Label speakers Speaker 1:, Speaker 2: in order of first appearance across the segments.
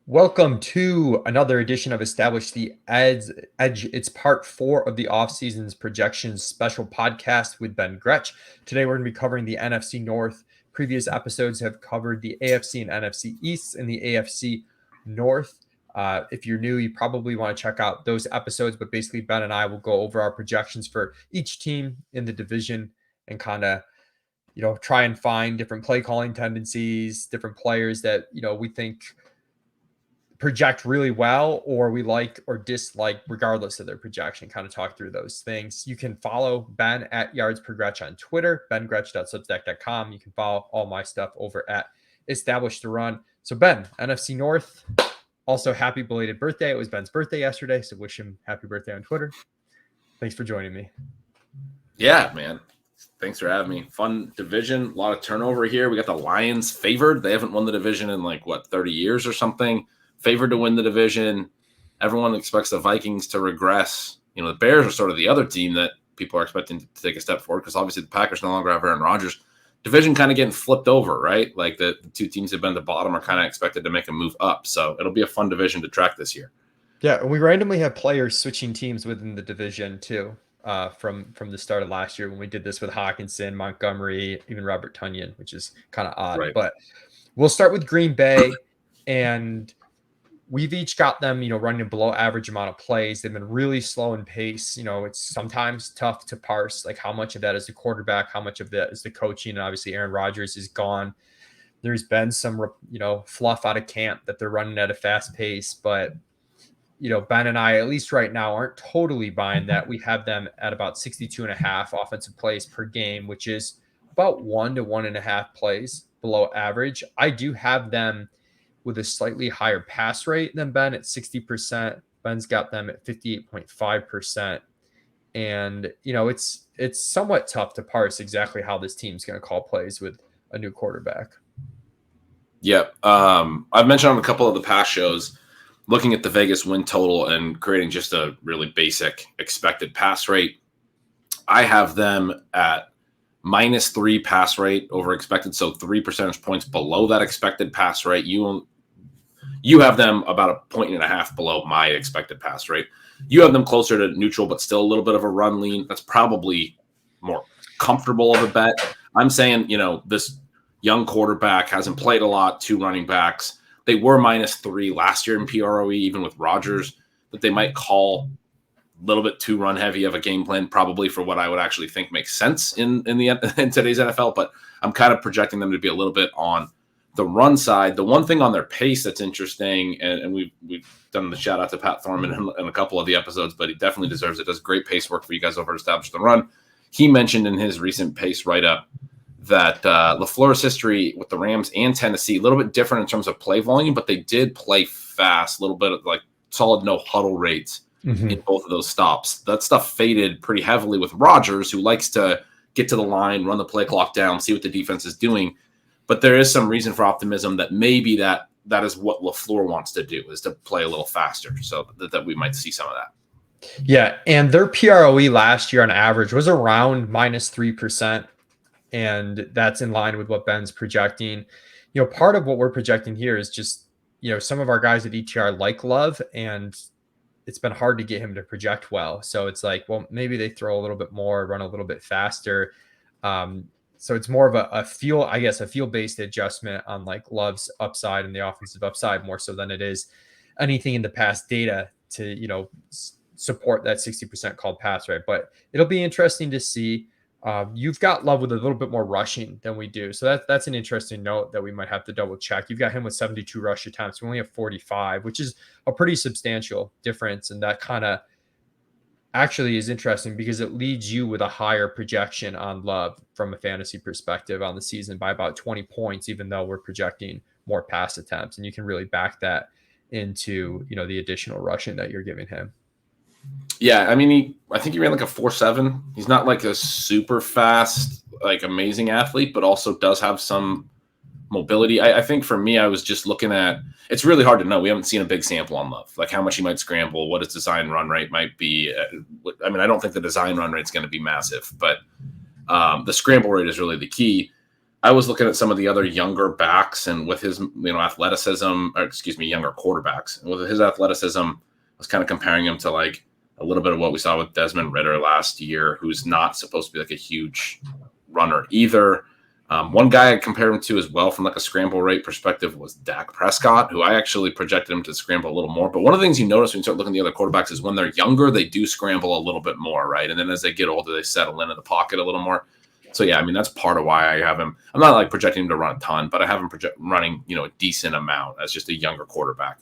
Speaker 1: Welcome to another edition of Establish the Edge. It's part 4 of the offseason's projections special podcast with Ben Gretch. Today we're going to be covering the NFC North. Previous episodes have covered the AFC and NFC East and the AFC North. If you're new, you probably want to check out those episodes, but basically Ben and I will go over our projections for each team in the division and kind of try and find different play calling tendencies, different players that we think project really well or we like or dislike regardless of their projection. Kind of talk through those things. You can follow Ben at yards per Gretch on Twitter, bengretch.substack.com. You can follow all my stuff over at Establish the Run. So Ben, NFC North, also happy belated birthday. It was Ben's birthday yesterday, so wish him happy birthday on Twitter. Thanks for joining me.
Speaker 2: Yeah, man. Thanks for having me. Fun division, a lot of turnover here. We got the Lions favored. They haven't won the division in 30 years or something. Favored to win the division. Everyone expects the Vikings to regress. The Bears are sort of the other team that people are expecting to take a step forward because obviously the Packers no longer have Aaron Rodgers. Division kind of getting flipped over, right? Like the two teams that have been at the bottom are kind of expected to make a move up. So it'll be a fun division to track this year.
Speaker 1: Yeah, and we randomly have players switching teams within the division too. From the start of last year when we did this with Hawkinson, Montgomery, even Robert Tonyan, which is kind of odd.
Speaker 2: Right.
Speaker 1: But we'll start with Green Bay, and we've each got them, running a below average amount of plays. They've been really slow in pace. It's sometimes tough to parse, like how much of that is the quarterback, how much of that is the coaching. And obviously Aaron Rodgers is gone. There's been some, fluff out of camp that they're running at a fast pace, but Ben and I, at least right now, aren't totally buying that. We have them at about 62.5 offensive plays per game, which is about 1 to 1.5 plays below average. I do have them with a slightly higher pass rate than Ben at 60%. Ben's got them at 58.5%. And, it's somewhat tough to parse exactly how this team's going to call plays with a new quarterback.
Speaker 2: Yep. I've mentioned on a couple of the past shows, looking at the Vegas win total and creating just a really basic expected pass rate. I have them at -3 pass rate over expected, so 3 percentage points below that expected pass rate. You have them about 1.5 below my expected pass rate. You have them closer to neutral, but still a little bit of a run lean. That's probably more comfortable of a bet. I'm saying, this young quarterback hasn't played a lot, 2 running backs. They were -3 last year in PROE, even with Rodgers, that they might call a little bit too run heavy of a game plan, probably for what I would actually think makes sense in today's NFL. But I'm kind of projecting them to be a little bit on the run side. The one thing on their pace that's interesting, and we've done the shout out to Pat Thorman in a couple of the episodes, but he definitely deserves it. Does great pace work for you guys over at Establish the Run. He mentioned in his recent pace write-up that LaFleur's history with the Rams and Tennessee, a little bit different in terms of play volume, but they did play fast, a little bit of solid no huddle rates in both of those stops. That stuff faded pretty heavily with Rodgers, who likes to get to the line, run the play clock down, see what the defense is doing. But there is some reason for optimism that maybe that is what LaFleur wants to do, is to play a little faster, so that we might see some of that.
Speaker 1: Yeah, and their PROE last year on average was around -3%. And that's in line with what Ben's projecting. Part of what we're projecting here is just, some of our guys at ETR like Love, and it's been hard to get him to project well. So it's like, well, maybe they throw a little bit more, run a little bit faster. So it's more of a feel-based adjustment on Love's upside and the offensive upside more so than it is anything in the past data to, support that 60% called pass rate. But it'll be interesting to see. You've got Love with a little bit more rushing than we do. So that's an interesting note that we might have to double check. You've got him with 72 rush attempts. We only have 45, which is a pretty substantial difference. And that kind of actually is interesting because it leads you with a higher projection on Love from a fantasy perspective on the season by about 20 points, even though we're projecting more pass attempts. And you can really back that into, the additional rushing that you're giving him.
Speaker 2: Yeah, I mean, I think he ran a 4.7. He's not a super fast, amazing athlete, but also does have some mobility. I think for me, I was just looking at, it's really hard to know. We haven't seen a big sample on Love, how much he might scramble, what his design run rate might be. I mean, I don't think the design run rate is going to be massive, but the scramble rate is really the key. I was looking at some of the other younger backs, and with his athleticism, or excuse me, younger quarterbacks, and with his athleticism, I was kind of comparing him to like a little bit of what we saw with Desmond Ridder last year, who's not supposed to be like a huge runner either. One guy I compared him to as well from like a scramble rate perspective was Dak Prescott, who I actually projected him to scramble a little more. But one of the things you notice when you start looking at the other quarterbacks is when they're younger, they do scramble a little bit more, right? And then as they get older, they settle into the pocket a little more. So yeah, I mean, that's part of why I have him. I'm not like projecting him to run a ton, but I have him running, a decent amount as just a younger quarterback.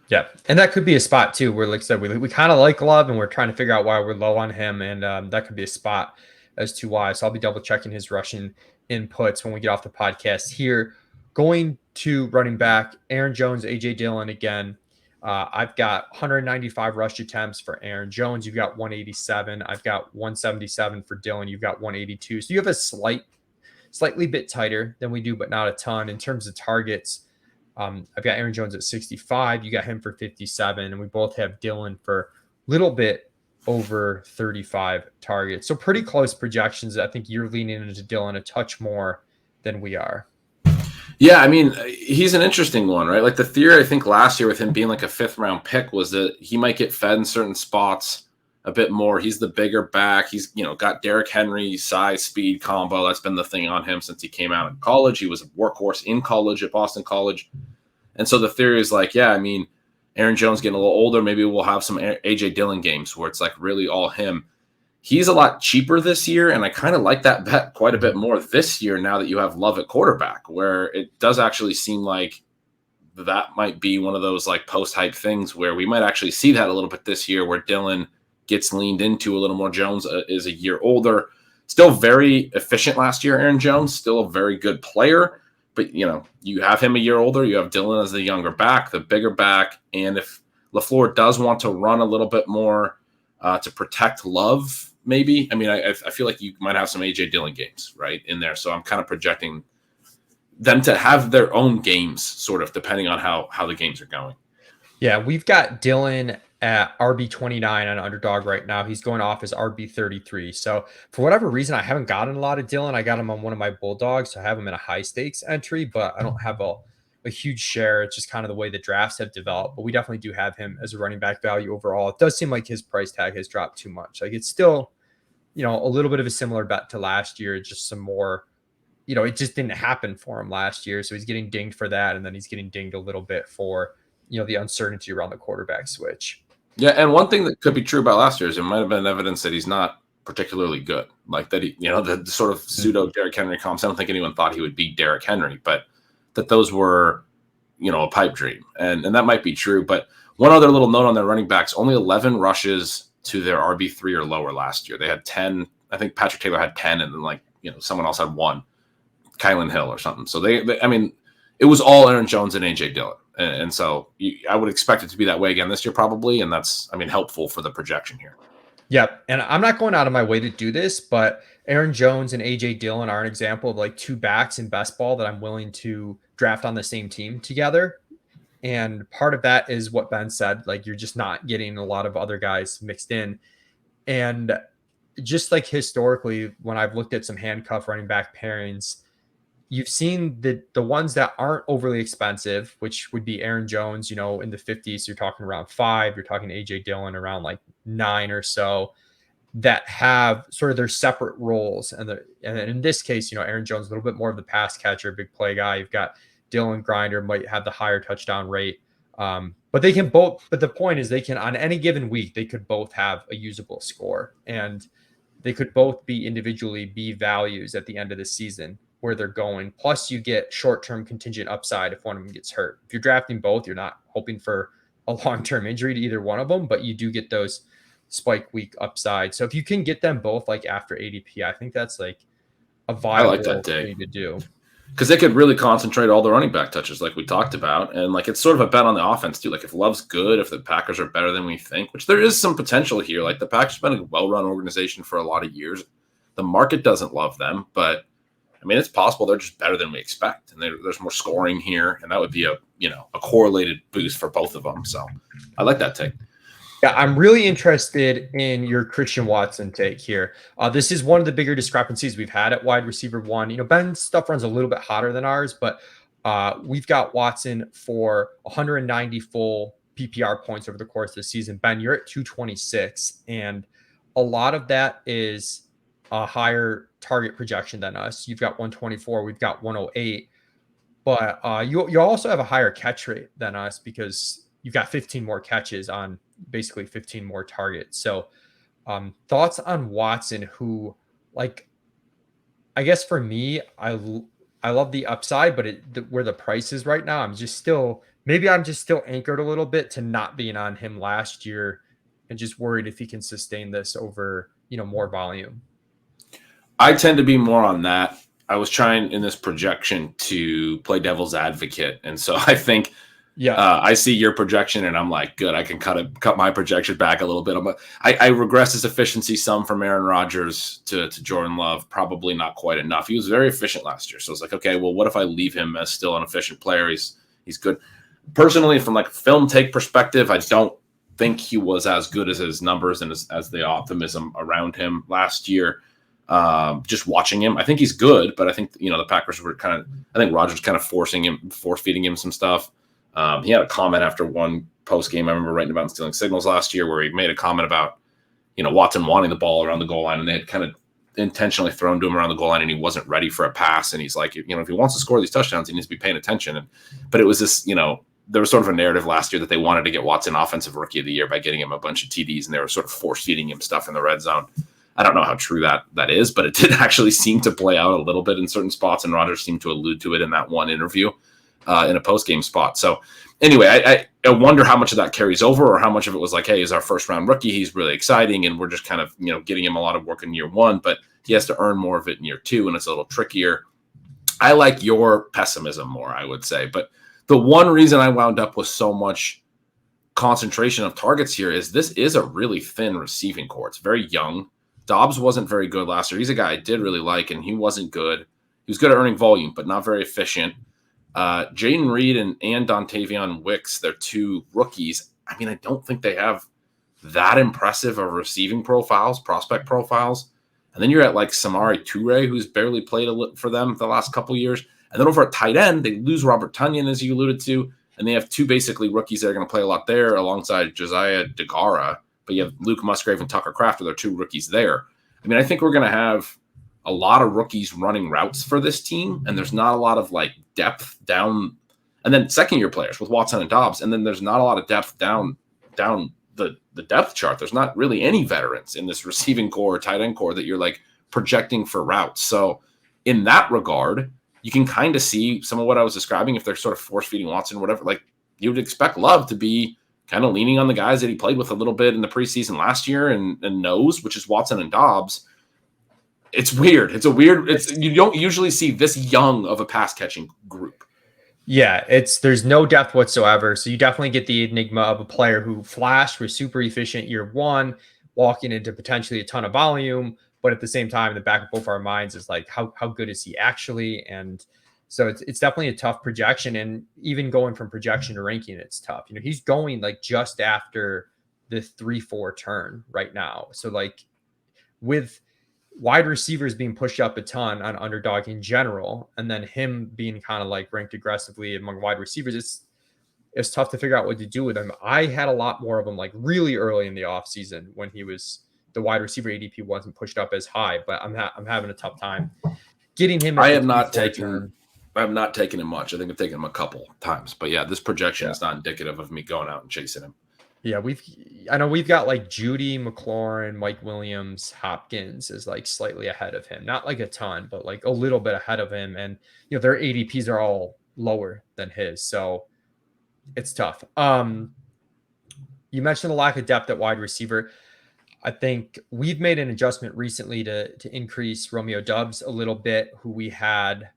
Speaker 1: Yeah, and that could be a spot too, where like I said, we kind of like Love, and we're trying to figure out why we're low on him, and that could be a spot as to why. So I'll be double checking his rushing inputs when we get off the podcast here. Going to running back, Aaron Jones, AJ Dillon again. I've got 195 rush attempts for Aaron Jones. You've got 187. I've got 177 for Dillon. You've got 182. So you have a slightly bit tighter than we do, but not a ton in terms of targets. I've got Aaron Jones at 65. You got him for 57, and we both have Dillon for a little bit over 35 targets. So pretty close projections. I think you're leaning into Dillon a touch more than we are.
Speaker 2: Yeah, I mean, he's an interesting one, right? Like the theory, I think last year with him being like a 5th-round pick was that he might get fed in certain spots a bit more. He's the bigger back. He's, got Derrick Henry size speed combo. That's been the thing on him since he came out of college. He was a workhorse in college at Boston College. And so the theory is like, yeah, I mean, Aaron Jones getting a little older. Maybe we'll have some AJ Dillon games where it's like really all him. He's a lot cheaper this year, and I kind of like that bet quite a bit more this year now that you have Love at quarterback, where it does actually seem like that might be one of those like post-hype things where we might actually see that a little bit this year where Dillon gets leaned into a little more. Jones is a year older. Still very efficient last year, Aaron Jones. Still a very good player. But, you have him a year older. You have Dillon as the younger back, the bigger back. And if LaFleur does want to run a little bit more to protect Love, maybe. I mean, I feel like you might have some A.J. Dillon games, right, in there. So I'm kind of projecting them to have their own games, sort of, depending on how the games are going.
Speaker 1: Yeah, we've got Dillon at RB29 on Underdog right now. He's going off as RB33. So for whatever reason, I haven't gotten a lot of Dillon. I got him on one of my Bulldogs, so I have him in a high stakes entry, but I don't have a huge share. It's just kind of the way the drafts have developed, but we definitely do have him as a running back value overall. It does seem like his price tag has dropped too much. Like it's still, a little bit of a similar bet to last year, just some more, it just didn't happen for him last year. So he's getting dinged for that. And then he's getting dinged a little bit for, the uncertainty around the quarterback switch.
Speaker 2: Yeah, and one thing that could be true about last year is it might have been evidence that he's not particularly good. Like that he, the sort of pseudo Derrick Henry comps. I don't think anyone thought he would beat Derrick Henry, but that those were, a pipe dream. And that might be true. But one other little note on their running backs, only 11 rushes to their RB3 or lower last year. They had 10. I think Patrick Taylor had 10, and then someone else had 1, Kylan Hill or something. So they I mean, it was all Aaron Jones and AJ Dillon. And so I would expect it to be that way again this year, probably. And that's, helpful for the projection here.
Speaker 1: Yep. And I'm not going out of my way to do this, but Aaron Jones and AJ Dillon are an example of like 2 backs in best ball that I'm willing to draft on the same team together. And part of that is what Ben said, like you're just not getting a lot of other guys mixed in. And just like historically, when I've looked at some handcuff running back pairings, you've seen the ones that aren't overly expensive, which would be Aaron Jones, in the 50s. You're talking around 5. You're talking AJ Dillon around like 9 or so, that have sort of their separate roles. And in this case, Aaron Jones, a little bit more of the pass catcher, big play guy. You've got Dillon Grinder, might have the higher touchdown rate. But they can both, but the point is they can, on any given week, they could both have a usable score, and they could both be individually be values at the end of the season where they're going. Plus you get short-term contingent upside if one of them gets hurt. If you're drafting both, you're not hoping for a long-term injury to either one of them, but you do get those spike week upside. So if you can get them both like after ADP, I think that's like a viable thing to do.
Speaker 2: Because they could really concentrate all the running back touches like we talked about. And like it's sort of a bet on the offense too. Like if Love's good, if the Packers are better than we think, which there is some potential here. Like the Packers have been a well-run organization for a lot of years. The market doesn't love them, but it's possible they're just better than we expect. And there's more scoring here. And that would be a correlated boost for both of them. So I like that take.
Speaker 1: Yeah, I'm really interested in your Christian Watson take here. This is one of the bigger discrepancies we've had at wide receiver one. Ben's stuff runs a little bit hotter than ours, but we've got Watson for 190 full PPR points over the course of the season. Ben, you're at 226, and a lot of that is a higher target projection than us. You've got 124, we've got 108. But you also have a higher catch rate than us because you've got 15 more catches on basically 15 more targets. So thoughts on Watson, who, like, I guess for me, I love the upside, but where the price is right now, I'm just still anchored a little bit to not being on him last year, and just worried if he can sustain this over more volume.
Speaker 2: I tend to be more on that. I was trying in this projection to play devil's advocate, and so I think I see your projection, and I'm like, good. I can cut my projection back a little bit. I regress his efficiency some from Aaron Rodgers to Jordan Love. Probably not quite enough. He was very efficient last year, so it's like, okay, well, what if I leave him as still an efficient player? He's good. Personally, from like film take perspective, I don't think he was as good as his numbers and as the optimism around him last year. Just watching him, I think he's good, but I think the Packers were I think Rodgers kind of force feeding him some stuff. He had a comment after one post game. I remember writing about stealing signals last year, where he made a comment about Watson wanting the ball around the goal line, and they had kind of intentionally thrown to him around the goal line, and he wasn't ready for a pass. And he's like, if he wants to score these touchdowns, he needs to be paying attention. But it was this, there was sort of a narrative last year that they wanted to get Watson Offensive Rookie of the Year by getting him a bunch of TDs, and they were sort of force feeding him stuff in the red zone. I don't know how true that is, but it did actually seem to play out a little bit in certain spots, and Rodgers seemed to allude to it in that one interview in a post-game spot. So anyway, I wonder how much of that carries over, or how much of it was like, hey, he's our first-round rookie, he's really exciting, and we're just kind of getting him a lot of work in year one, but he has to earn more of it in year two, and it's a little trickier. I like your pessimism more, I would say. But the one reason I wound up with so much concentration of targets here is this is a really thin receiving core. It's very young. Dobbs wasn't very good last year. He's a guy I did really like, and he wasn't good. He was good at earning volume, but not very efficient. Jaden Reed and Dontavion Wicks, they're two rookies. I mean, I don't think they have that impressive of receiving profiles, prospect profiles. And then you're at like Samari Toure, who's barely played for them the last couple of years. And then over at tight end, they lose Robert Tonyan, as you alluded to, and they have two basically rookies that are going to play a lot there alongside Josiah DeGara. But you have Luke Musgrave and Tucker Kraft, they're two rookies there. I mean, I think we're going to have a lot of rookies running routes for this team, and there's not a lot of like depth down. And then second-year players with Watson and Dobbs, and then there's not a lot of depth down the depth chart. There's not really any veterans in this receiving core or tight end core that you're like projecting for routes. So in that regard, you can kind of see some of what I was describing. If they're sort of force feeding Watson or whatever, like you would expect Love to be kind of leaning on the guys that he played with a little bit in the preseason last year and knows, which is Watson and Dobbs. It's weird. You don't usually see this young of a pass catching group.
Speaker 1: Yeah, there's no depth whatsoever. So you definitely get the enigma of a player who flashed, was super efficient year one, walking into potentially a ton of volume, but at the same time, in the back of both our minds is like, how good is he actually? And so it's definitely a tough projection. And even going from projection to ranking, it's tough. He's going like just after the 3-4 turn right now. So like with wide receivers being pushed up a ton on underdog in general, and then him being kind of like ranked aggressively among wide receivers, it's tough to figure out what to do with him. I had a lot more of him like really early in the offseason when he was the wide receiver ADP wasn't pushed up as high, but I'm having a tough time getting him.
Speaker 2: I have not taken him much. I think I've taken him a couple times, but yeah, this projection is not indicative of me going out and chasing him.
Speaker 1: Yeah, I know we've got like Judy, McLaurin, Mike Williams, Hopkins is like slightly ahead of him. Not like a ton, but like a little bit ahead of him. And their ADPs are all lower than his. So it's tough. You mentioned the lack of depth at wide receiver. I think we've made an adjustment recently to increase Romeo Doubs a little bit, who we had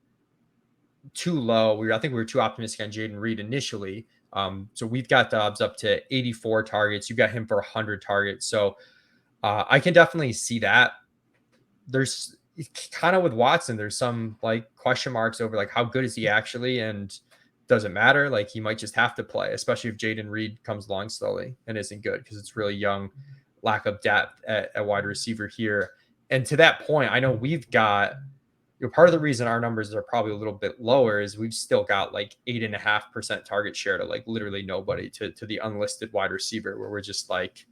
Speaker 1: too low. I think we were too optimistic on Jaden Reed initially. So we've got Dobbs up to 84 targets. You've got him for 100 targets. So I can definitely see that. There's kind of with Watson, there's some like question marks over like how good is he actually, and doesn't matter. Like he might just have to play, especially if Jaden Reed comes along slowly and isn't good because it's really young, lack of depth at wide receiver here. And to that point, I know we've got, part of the reason our numbers are probably a little bit lower is we've still got like 8.5% target share to like literally nobody to the unlisted wide receiver, where we're just like,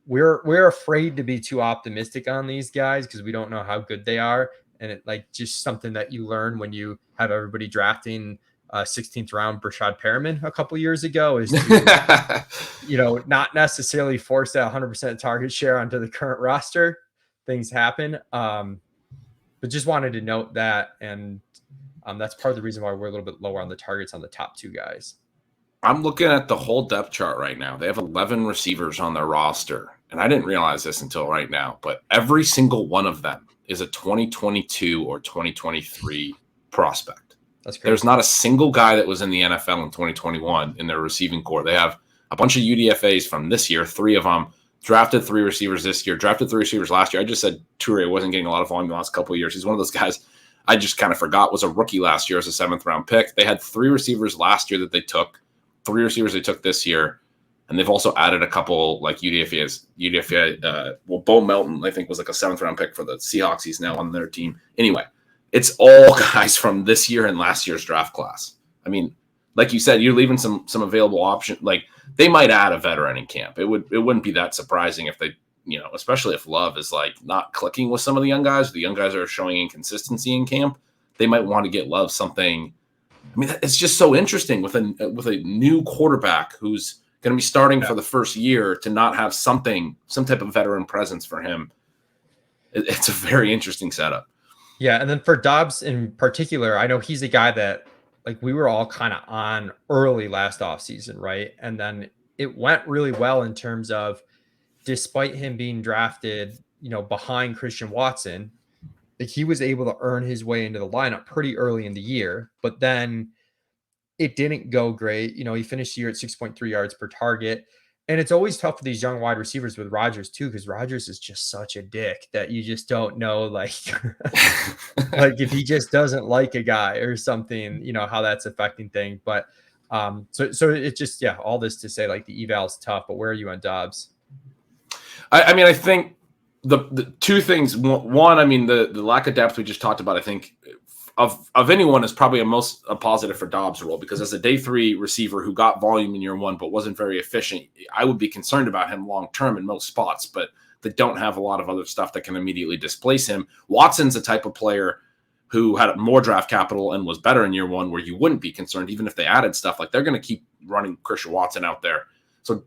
Speaker 1: we're afraid to be too optimistic on these guys because we don't know how good they are. And it like just something that you learn when you have everybody drafting 16th round Brashad Perriman a couple years ago is to, not necessarily force that 100% target share onto the current roster. Things happen. But just wanted to note that. And that's part of the reason why we're a little bit lower on the targets on the top two guys.
Speaker 2: I'm looking at the whole depth chart right now. They have 11 receivers on their roster. And I didn't realize this until right now, but every single one of them is a 2022 or 2023 prospect.
Speaker 1: That's crazy.
Speaker 2: There's not a single guy that was in the NFL in 2021 in their receiving core. They have a bunch of UDFAs from this year, 3 of them, drafted 3 receivers this year, drafted 3 receivers last year. I just said Toure wasn't getting a lot of volume the last couple of years. He's one of those guys I just kind of forgot was a rookie last year as a 7th round pick. They had 3 receivers last year that they took, 3 receivers they took this year. And they've also added a couple like UDFA, Bo Melton, I think, was like a 7th round pick for the Seahawks. He's now on their team. Anyway, it's all guys from this year and last year's draft class. I mean, like you said, you're leaving some available option. Like they might add a veteran in camp. It wouldn't be that surprising if they, especially if Love is like not clicking with some of the young guys. The young guys are showing inconsistency in camp. They might want to get Love something. I mean, it's just so interesting with a new quarterback who's going to be starting for the first year to not have some type of veteran presence for him. It's a very interesting setup.
Speaker 1: Yeah. And then for Dobbs in particular, I know he's a guy that like we were all kind of on early last offseason, right? And then it went really well in terms of, despite him being drafted, behind Christian Watson, like he was able to earn his way into the lineup pretty early in the year, but then it didn't go great. He finished the year at 6.3 yards per target. And it's always tough for these young wide receivers with Rodgers too, because Rodgers is just such a dick that you just don't know, like, like if he just doesn't like a guy or something, how that's affecting things. But so it just, all this to say, like the eval's tough, but where are you on Dobbs?
Speaker 2: I mean, I think the 2 things. One, I mean, the lack of depth we just talked about, I think of anyone is probably a positive for Dobbs' role, because as a day 3 receiver who got volume in year 1 but wasn't very efficient, I would be concerned about him long term in most spots, but they don't have a lot of other stuff that can immediately displace him. Watson's a type of player who had more draft capital and was better in year 1, where you wouldn't be concerned even if they added stuff. Like they're going to keep running Christian Watson out there.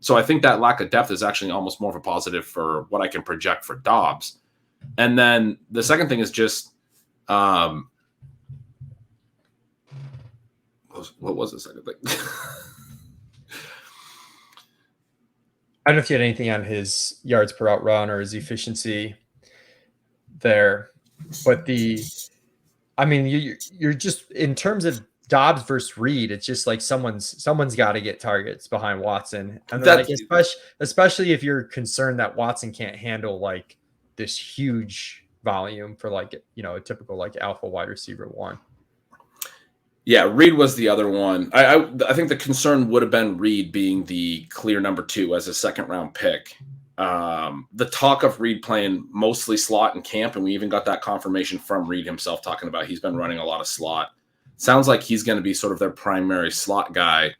Speaker 2: So I think that lack of depth is actually almost more of a positive for what I can project for Dobbs. And then the second thing is just what was the second thing?
Speaker 1: I don't know if you had anything on his yards per out run or his efficiency there, but you're just, in terms of Dobbs versus Reed, it's just like someone's got to get targets behind Watson, and then like, especially if you're concerned that Watson can't handle like this huge volume for like a typical like alpha wide receiver 1.
Speaker 2: Yeah, Reed was the other one. I think the concern would have been Reed being the clear number 2 as a 2nd round pick. The talk of Reed playing mostly slot in camp, and we even got that confirmation from Reed himself talking about he's been running a lot of slot. Sounds like he's going to be sort of their primary slot guy.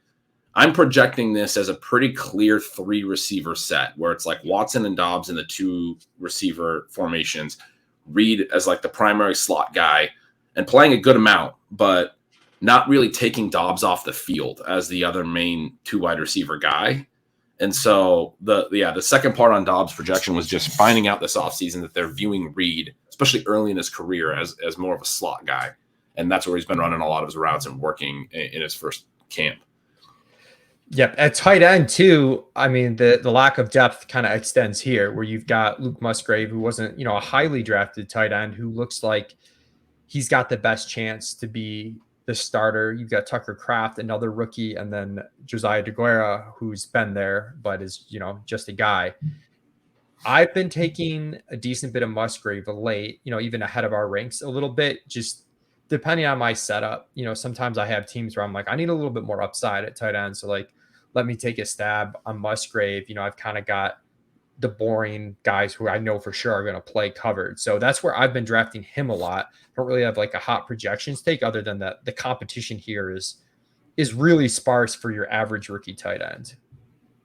Speaker 2: I'm projecting this as a pretty clear 3 receiver set, where it's like Watson and Dobbs in the 2 receiver formations, Reed as like the primary slot guy and playing a good amount, but not really taking Dobbs off the field as the other main 2 wide receiver guy. And so the second part on Dobbs' projection was just finding out this offseason that they're viewing Reed, especially early in his career, as more of a slot guy. And that's where he's been running a lot of his routes and working in his first camp.
Speaker 1: Yep. At tight end too, I mean, the lack of depth kind of extends here, where you've got Luke Musgrave, who wasn't, a highly drafted tight end, who looks like he's got the best chance to be the starter. You've got Tucker Kraft, another rookie, and then Josiah DeGuara, who's been there, but is, just a guy. I've been taking a decent bit of Musgrave late, even ahead of our ranks a little bit, just depending on my setup, sometimes I have teams where I'm like, I need a little bit more upside at tight end. So like, let me take a stab on Musgrave. I've kind of got the boring guys who I know for sure are going to play covered. So that's where I've been drafting him a lot. I don't really have like a hot projections take other than that the competition here is really sparse for your average rookie tight end.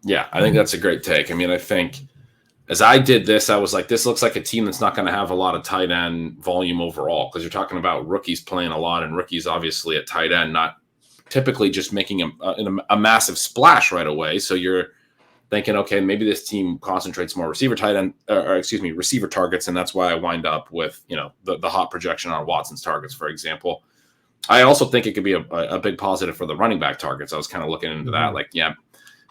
Speaker 2: Yeah, I think that's a great take. I mean, I think as I did this, I was like, this looks like a team that's not going to have a lot of tight end volume overall, because you're talking about rookies playing a lot, and rookies obviously at tight end not typically just making a massive splash right away. So you're thinking, okay, maybe this team concentrates more receiver receiver targets, and that's why I wind up with the hot projection on Watson's targets, for example. I also think it could be a big positive for the running back targets. I was kind of looking into that, like, yeah,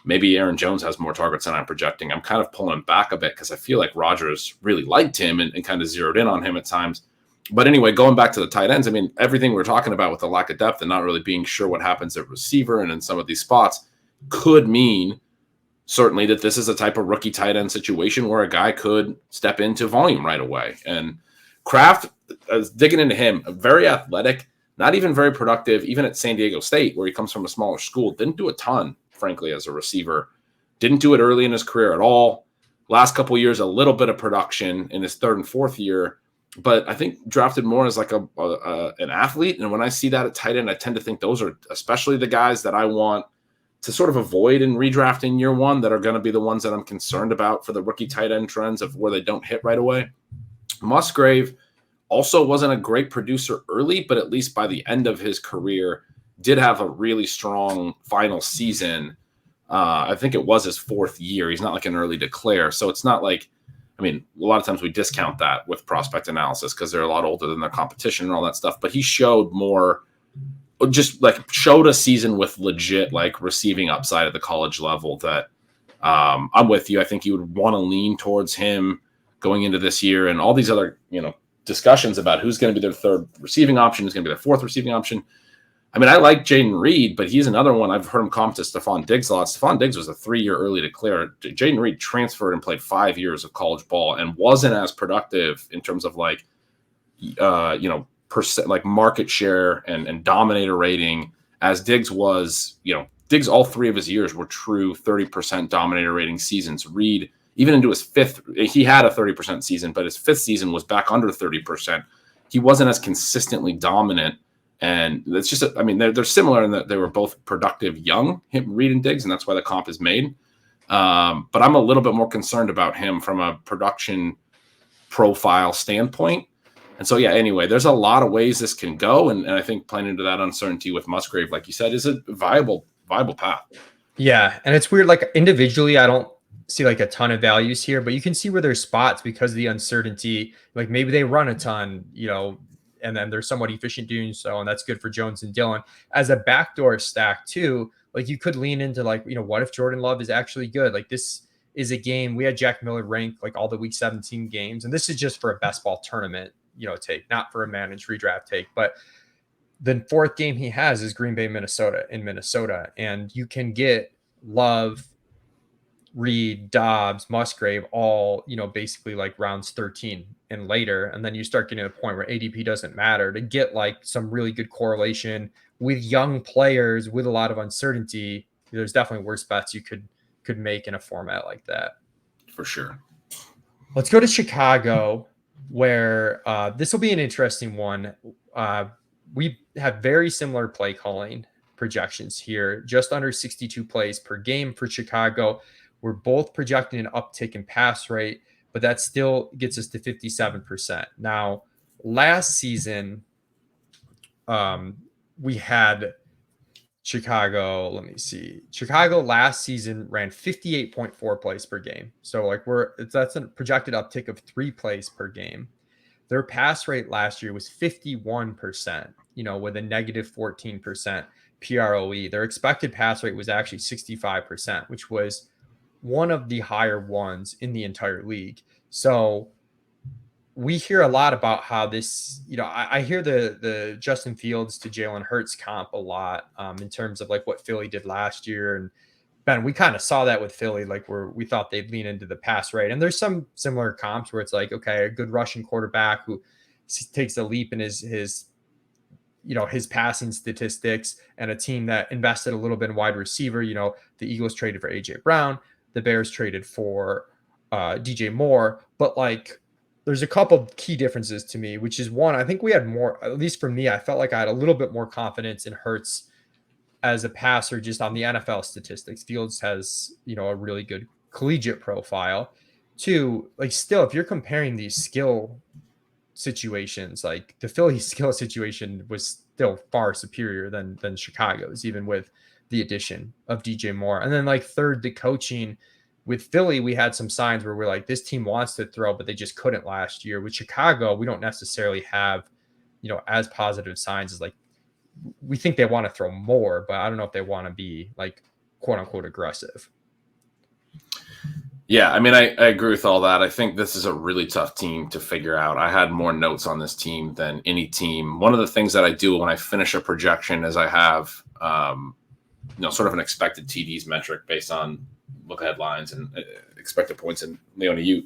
Speaker 2: maybe Aaron Jones has more targets than I'm projecting. I'm kind of pulling back a bit because I feel like Rodgers really liked him and kind of zeroed in on him at times. But anyway, going back to the tight ends, I mean, everything we're talking about with the lack of depth and not really being sure what happens at receiver and in some of these spots could mean certainly that this is a type of rookie tight end situation where a guy could step into volume right away. And Kraft, digging into him, very athletic, not even very productive, even at San Diego State, where he comes from a smaller school, didn't do a ton, frankly, as a receiver. Didn't do it early in his career at all. Last couple of years, a little bit of production in his third and fourth year, but I think drafted more as like an athlete. And when I see that at tight end, I tend to think those are especially the guys that I want to sort of avoid in redrafting year one, that are going to be the ones that I'm concerned about for the rookie tight end trends of where they don't hit right away. Musgrave also wasn't a great producer early, but at least by the end of his career did have a really strong final season. I think it was his fourth year. He's not like an early declare. So it's not like, I mean, a lot of times we discount that with prospect analysis because they're a lot older than their competition and all that stuff, but he showed more, just like showed a season with legit like receiving upside at the college level that I'm with you. I think you would want to lean towards him going into this year, and all these other, discussions about who's going to be their third receiving option, who's going to be their fourth receiving option. I mean, I like Jaden Reed, but he's another one. I've heard him comp to Stephon Diggs a lot. Stephon Diggs was a 3-year early declare. Jaden Reed transferred and played 5 years of college ball and wasn't as productive in terms of like, percent, like market share and dominator rating as Diggs was. Diggs, all 3 of his years were true 30% dominator rating seasons. Reed, even into his fifth, he had a 30% season, but his fifth season was back under 30%. He wasn't as consistently dominant. And it's just, they're similar in that they were both productive young, him, Reed and Diggs, and that's why the comp is made. But I'm a little bit more concerned about him from a production profile standpoint. And so, yeah, anyway, there's a lot of ways this can go. And I think playing into that uncertainty with Musgrave, like you said, is a viable path.
Speaker 1: Yeah. And it's weird. Like individually, I don't see like a ton of values here, but you can see where there's spots because of the uncertainty. Like maybe they run a ton, and then they're somewhat efficient doing so. And that's good for Jones and Dillon as a backdoor stack too. Like you could lean into like, what if Jordan Love is actually good? Like this is a game. We had Jack Miller ranked like all the week 17 games. And this is just for a best ball tournament, take, not for a managed redraft take. But the fourth game he has is Green Bay, Minnesota in Minnesota. And you can get Love, Reed, Dobbs, Musgrave, all, basically like rounds 13 and later. And then you start getting to a point where ADP doesn't matter to get like some really good correlation with young players with a lot of uncertainty. There's definitely worse bets you could make in a format like that.
Speaker 2: For sure.
Speaker 1: Let's go to Chicago, where this will be an interesting one. We have very similar play calling projections here, just under 62 plays per game for Chicago. We're both projecting an uptick in pass rate, but that still gets us to 57%. Now, last season, we had Chicago. Let me see. Chicago last season ran 58.4 plays per game. So like that's a projected uptick of 3 plays per game. Their pass rate last year was 51%, with a negative 14% PROE. Their expected pass rate was actually 65%, which was one of the higher ones in the entire league. So we hear a lot about how this, I hear the Justin Fields to Jalen Hurts comp a lot in terms of like what Philly did last year. And Ben, we kind of saw that with Philly, like where we thought they'd lean into the pass rate. And there's some similar comps where it's like, okay, a good Russian quarterback who takes a leap in his his passing statistics, and a team that invested a little bit in wide receiver. The Eagles traded for AJ Brown, the Bears traded for DJ Moore, but like there's a couple key differences to me, which is one, I think we had more, at least for me, I felt like I had a little bit more confidence in Hurts as a passer just on the NFL statistics. Fields has, a really good collegiate profile. Two, like still, if you're comparing these skill situations, like the Philly skill situation was still far superior than Chicago's, even with the addition of DJ Moore. And then like third, the coaching. With Philly, we had some signs where we're like, this team wants to throw, but they just couldn't last year. With Chicago, we don't necessarily have, as positive signs as like, we think they want to throw more, but I don't know if they want to be like quote unquote aggressive.
Speaker 2: Yeah, I mean, I agree with all that. I think this is a really tough team to figure out. I had more notes on this team than any team. One of the things that I do when I finish a projection is I have, sort of an expected TDs metric based on look ahead lines and expected points. And Leone, you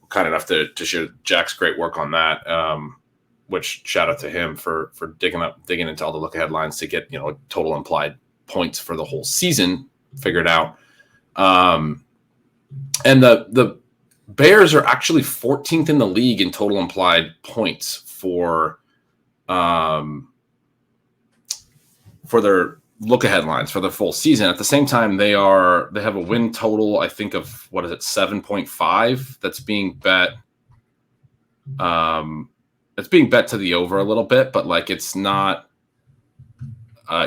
Speaker 2: were kind enough to share Jack's great work on that, which shout out to him for digging into all the look ahead lines to get, total implied points for the whole season figured out. And the Bears are actually 14th in the league in total implied points for their look ahead lines for the full season. At the same time, they have a win total, I think, of 7.5 that's being bet. It's being bet to the over a little bit, but like it's not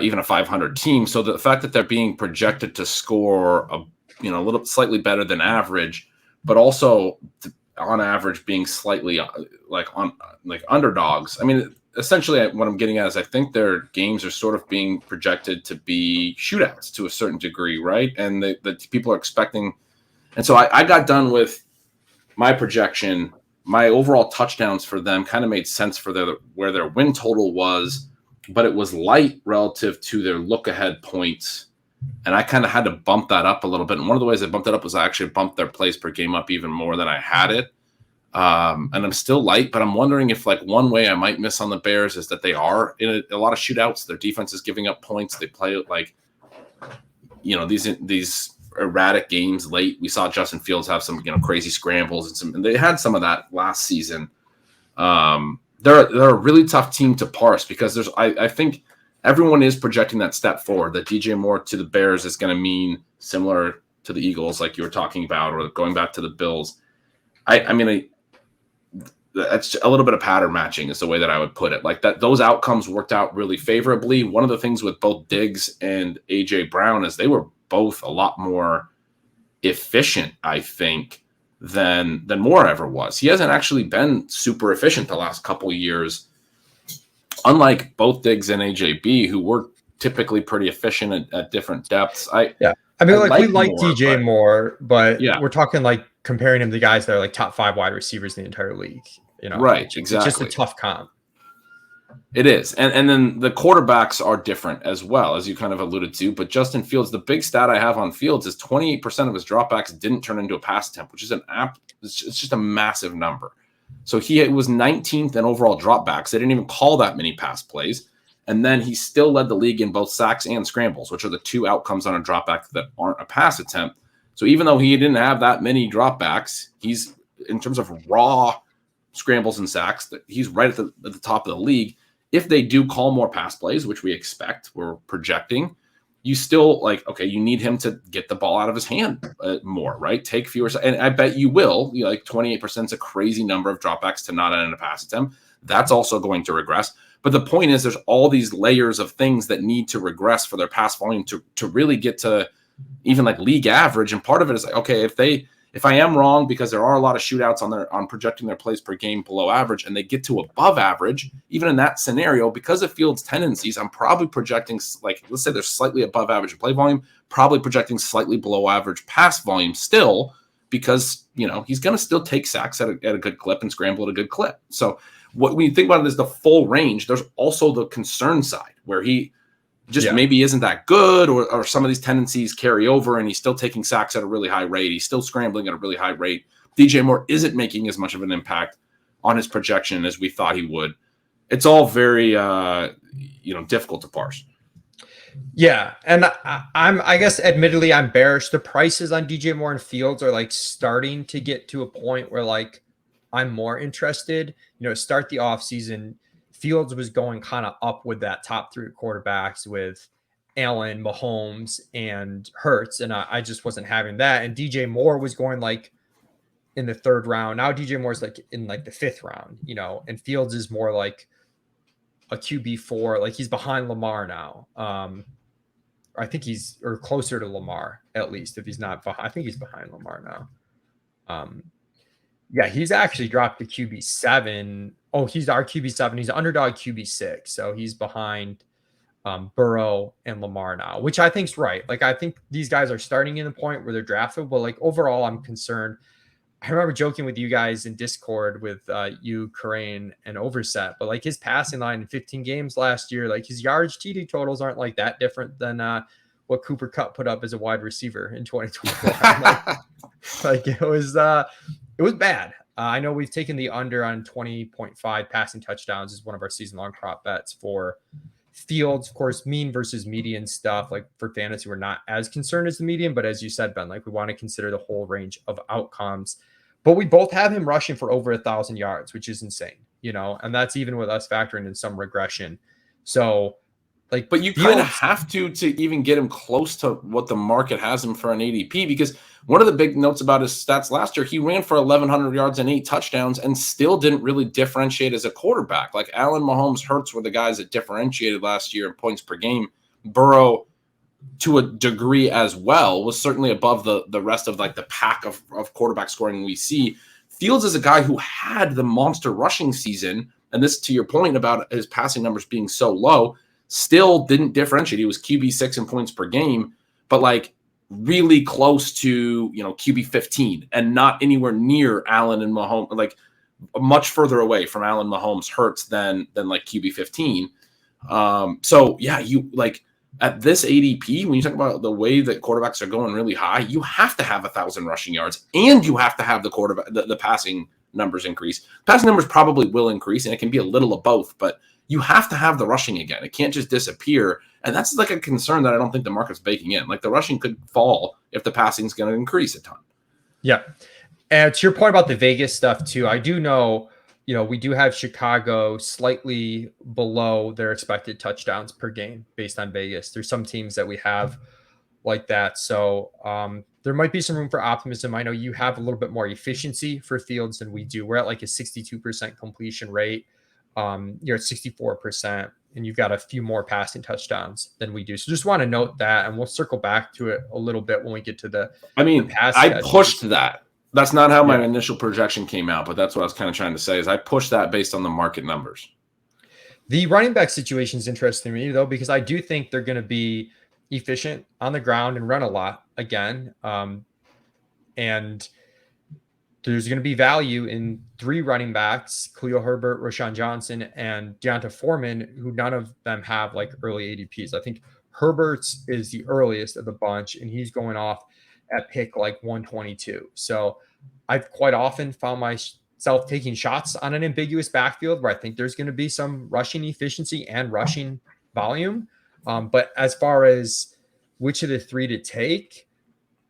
Speaker 2: even a 500 team. So the fact that they're being projected to score a little slightly better than average, but also on average being slightly like underdogs. I mean, essentially what I'm getting at is I think their games are sort of being projected to be shootouts to a certain degree, right? And the people are expecting. And so I got done with my projection. My overall touchdowns for them kind of made sense for where their win total was, but it was light relative to their look ahead points. And I kind of had to bump that up a little bit. And one of the ways I bumped it up was I actually bumped their plays per game up even more than I had it. And I'm still light, but I'm wondering if like one way I might miss on the Bears is that they are in a lot of shootouts. Their defense is giving up points. They play like, these erratic games late. We saw Justin Fields have some, crazy scrambles and they had some of that last season. They're a really tough team to parse because I think everyone is projecting that step forward, that DJ Moore to the Bears is going to mean similar to the Eagles, like you were talking about, or going back to the Bills. I mean, that's a little bit of pattern matching is the way that I would put it. Like that, those outcomes worked out really favorably. One of the things with both Diggs and AJ Brown is they were both a lot more efficient, I think, than Moore ever was. He hasn't actually been super efficient the last couple of years, unlike both Diggs and AJB, who were typically pretty efficient at different depths.
Speaker 1: I mean, we like DJ Moore, but we're talking like comparing him to guys that are like top 5 wide receivers in the entire league.
Speaker 2: Right, exactly.
Speaker 1: It's just a tough comp.
Speaker 2: It is. And then the quarterbacks are different as well, as you kind of alluded to. But Justin Fields, the big stat I have on Fields is 28% of his dropbacks didn't turn into a pass attempt, which is it's just a massive number. So he was 19th in overall dropbacks. They didn't even call that many pass plays. And then he still led the league in both sacks and scrambles, which are the two outcomes on a dropback that aren't a pass attempt. So even though he didn't have that many dropbacks, he's, in terms of raw scrambles and sacks, he's right at the top of the league. If they do call more pass plays, which we expect, we're projecting, you still you need him to get the ball out of his hand more, right? Take fewer, and I bet you will. 28% is a crazy number of dropbacks to not end in a pass attempt. That's also going to regress. But the point is, there's all these layers of things that need to regress for their pass volume to really get to even like league average. And part of it is like, okay, if I am wrong, because there are a lot of shootouts on projecting their plays per game below average, and they get to above average, even in that scenario, because of Fields' tendencies, I'm probably projecting, like, let's say they're slightly above average play volume, probably projecting slightly below average pass volume still, because, he's going to still take sacks at a good clip and scramble at a good clip. So when you think about it as the full range, there's also the concern side where he just maybe isn't that good, or some of these tendencies carry over and he's still taking sacks at a really high rate. He's still scrambling at a really high rate. DJ Moore isn't making as much of an impact on his projection as we thought he would. it's all very difficult to parse.
Speaker 1: Yeah, and I guess admittedly I'm bearish. The prices on DJ Moore and Fields are like starting to get to a point where like I'm more interested. Start the offseason, Fields was going kind of up with that top three quarterbacks with Allen, Mahomes, and Hurts, and I just wasn't having that. And DJ Moore was going like in the third round. Now DJ Moore's like in like the fifth round, and Fields is more like a QB4, like he's behind Lamar now. I think he's or closer to Lamar, at least if he's not behind. I think he's behind Lamar now. Yeah, he's actually dropped to QB7. Oh, he's our QB7. He's underdog QB6. So he's behind Burrow and Lamar now, which I think's right. Like, I think these guys are starting in the point where they're draftable, but like overall, I'm concerned. I remember joking with you guys in Discord with you, Corain, and Overset, but like his passing line in 15 games last year, like his yards TD totals aren't like that different than what Cooper Kupp put up as a wide receiver in 2021. like it was bad. I know we've taken the under on 20.5 passing touchdowns as one of our season-long prop bets for Fields. Of course, mean versus median stuff. Like for fantasy, we're not as concerned as the median, but as you said, Ben, like we want to consider the whole range of outcomes. But we both have him rushing for over 1,000 yards, which is insane, and that's even with us factoring in some regression. So, like,
Speaker 2: but you kind of have to even get him close to what the market has him for an ADP, because one of the big notes about his stats last year, he ran for 1,100 yards and 8 touchdowns and still didn't really differentiate as a quarterback. Like Allen, Mahomes, Hurts were the guys that differentiated last year in points per game. Burrow, to a degree as well, was certainly above the rest of like the pack of quarterback scoring we see. Fields is a guy who had the monster rushing season, and this, to your point about his passing numbers being so low, still didn't differentiate. He was QB6 in points per game, but like really close to QB 15 and not anywhere near Allen and Mahomes, like much further away from Allen, Mahomes, Hurts than like QB 15. So yeah, you like at this ADP, when you talk about the way that quarterbacks are going really high, you have to have 1,000 rushing yards and you have to have the quarterback, the passing numbers increase. Passing numbers probably will increase, and it can be a little of both, but you have to have the rushing again. It can't just disappear. And that's like a concern that I don't think the market's baking in. Like the rushing could fall if the passing is going to increase a ton.
Speaker 1: Yeah. And to your point about the Vegas stuff too, I do know, we do have Chicago slightly below their expected touchdowns per game based on Vegas. There's some teams that we have like that. So there might be some room for optimism. I know you have a little bit more efficiency for Fields than we do. We're at like a 62% completion rate. You're at 64%, and you've got a few more passing touchdowns than we do. So just want to note that, and we'll circle back to it a little bit when we get to the
Speaker 2: I pushed that. That's not how my initial projection came out, but that's what I was kind of trying to say is I pushed that based on the market numbers.
Speaker 1: The running back situation is interesting to me, though, because I do think they're going to be efficient on the ground and run a lot again. And there's going to be value in 3 running backs, Khalil Herbert, Rashawn Johnson, and Deonta Foreman, who none of them have like early ADPs. I think Herbert's is the earliest of the bunch, and he's going off at pick like 122. So I've quite often found myself taking shots on an ambiguous backfield where I think there's going to be some rushing efficiency and rushing volume. But as far as which of the 3 to take,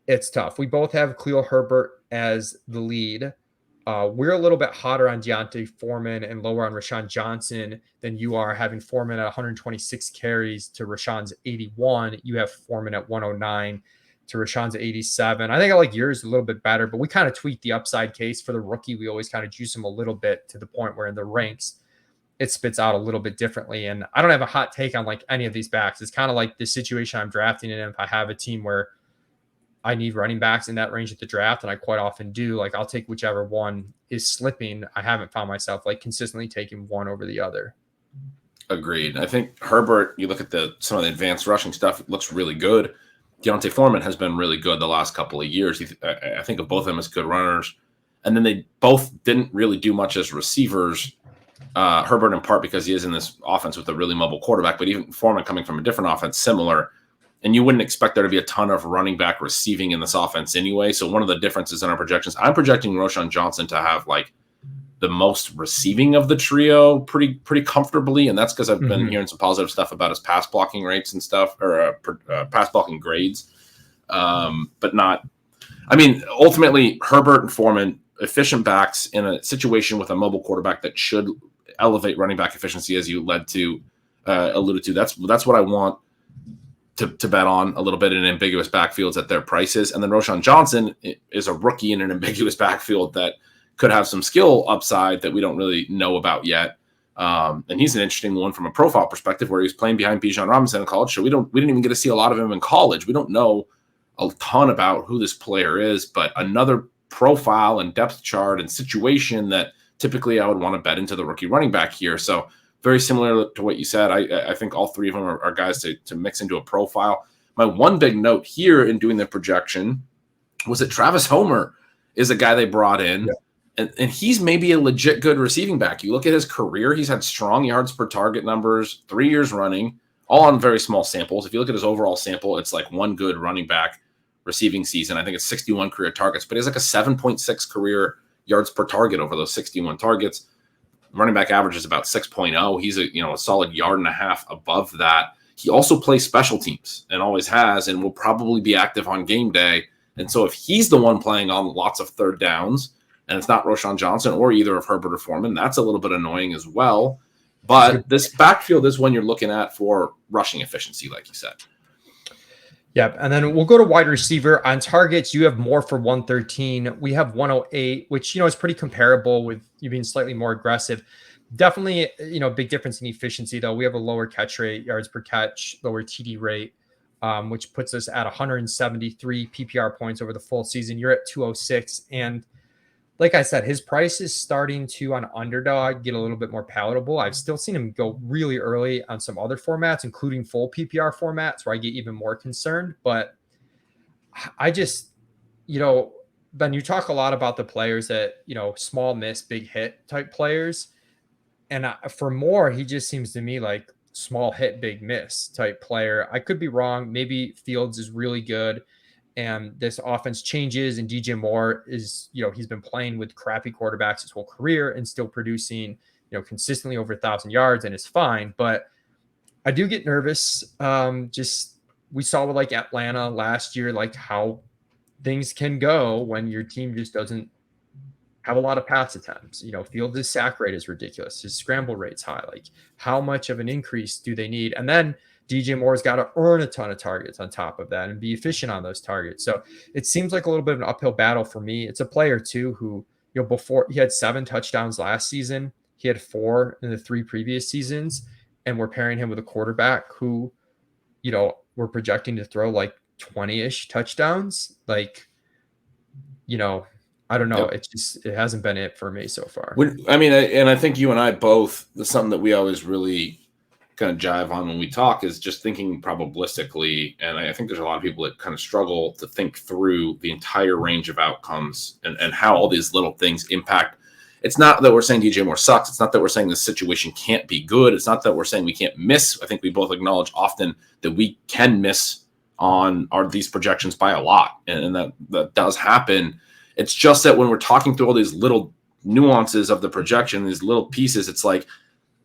Speaker 1: it's tough. We both have Khalil Herbert as the lead. We're a little bit hotter on Deonta Foreman and lower on Rashawn Johnson than you are, having Foreman at 126 carries to Rashawn's 81. You have Foreman at 109 to Rashawn's 87. I think I like yours a little bit better, but we kind of tweak the upside case for the rookie. We always kind of juice him a little bit to the point where in the ranks, it spits out a little bit differently. And I don't have a hot take on like any of these backs. It's kind of like the situation I'm drafting in. If I have a team where I need running backs in that range at the draft, and I quite often do, like I'll take whichever one is slipping. I haven't found myself like consistently taking one over the other.
Speaker 2: Agreed. I think Herbert, you look at some of the advanced rushing stuff, it looks really good. Deonta Foreman has been really good the last couple of years. I think of both of them as good runners. And then they both didn't really do much as receivers. Herbert in part because he is in this offense with a really mobile quarterback, but even Foreman coming from a different offense, similar. And you wouldn't expect there to be a ton of running back receiving in this offense anyway. So one of the differences in our projections, I'm projecting Rashawn Johnson to have like the most receiving of the trio pretty comfortably, and that's because I've been hearing some positive stuff about his pass blocking rates and stuff, or pass blocking grades, but not. I mean, ultimately, Herbert and Foreman, efficient backs in a situation with a mobile quarterback that should elevate running back efficiency, as you alluded to. That's what I want to bet on a little bit in ambiguous backfields at their prices. And then Roschon Johnson is a rookie in an ambiguous backfield that could have some skill upside that we don't really know about yet. And he's an interesting one from a profile perspective, where he was playing behind Bijan Robinson in college. So we didn't even get to see a lot of him in college. We don't know a ton about who this player is, but another profile and depth chart and situation that typically I would want to bet into the rookie running back here. So very similar to what you said. I think all three of them are guys to mix into a profile. My one big note here in doing the projection was that Travis Homer is a guy they brought in. Yeah. And he's maybe a legit good receiving back. You look at his career, he's had strong yards per target numbers 3 years running, all on very small samples. If you look at his overall sample, it's like one good running back receiving season. I think it's 61 career targets, but he has like a 7.6 career yards per target over those 61 targets. Running back average is about 6.0. He's a solid yard and a half above that. He also plays special teams and always has, and will probably be active on game day. And so if he's the one playing on lots of third downs, and it's not Roschon Johnson or either of Herbert or Foreman, that's a little bit annoying as well. But this backfield is one you're looking at for rushing efficiency, like you said.
Speaker 1: Yep. And then we'll go to wide receiver. On targets, you have Moore for 113. We have 108, which, is pretty comparable with you being slightly more aggressive. Definitely, big difference in efficiency, though. We have a lower catch rate, yards per catch, lower TD rate, which puts us at 173 PPR points over the full season. You're at 206. And like I said, his price is starting to, on underdog, get a little bit more palatable. I've still seen him go really early on some other formats, including full PPR formats, where I get even more concerned. But I just, Ben, you talk a lot about the players that, small miss, big hit type players. And for Moore, he just seems to me like small hit, big miss type player. I could be wrong. Maybe Fields is really good, and this offense changes, and DJ Moore is, he's been playing with crappy quarterbacks his whole career and still producing, consistently over 1,000 yards, and is fine. But I do get nervous. We saw with like Atlanta last year, like how things can go when your team just doesn't have a lot of pass attempts. Fields' sack rate is ridiculous. His scramble rate's high. Like, how much of an increase do they need? And then DJ Moore's got to earn a ton of targets on top of that and be efficient on those targets. So it seems like a little bit of an uphill battle for me. It's a player too who, before he had 7 touchdowns last season, he had 4 in the 3 previous seasons, and we're pairing him with a quarterback who, we're projecting to throw like 20-ish touchdowns. Like, I don't know. Yep. It hasn't been it for me so far.
Speaker 2: I think you and I both, something that we always really kind of jive on when we talk is just thinking probabilistically. And I think there's a lot of people that kind of struggle to think through the entire range of outcomes and how all these little things impact. It's not that we're saying DJ Moore sucks. It's not that we're saying this situation can't be good. It's not that we're saying we can't miss. I think we both acknowledge often that we can miss on these projections by a lot. And that does happen. It's just that when we're talking through all these little nuances of the projection, these little pieces, it's like,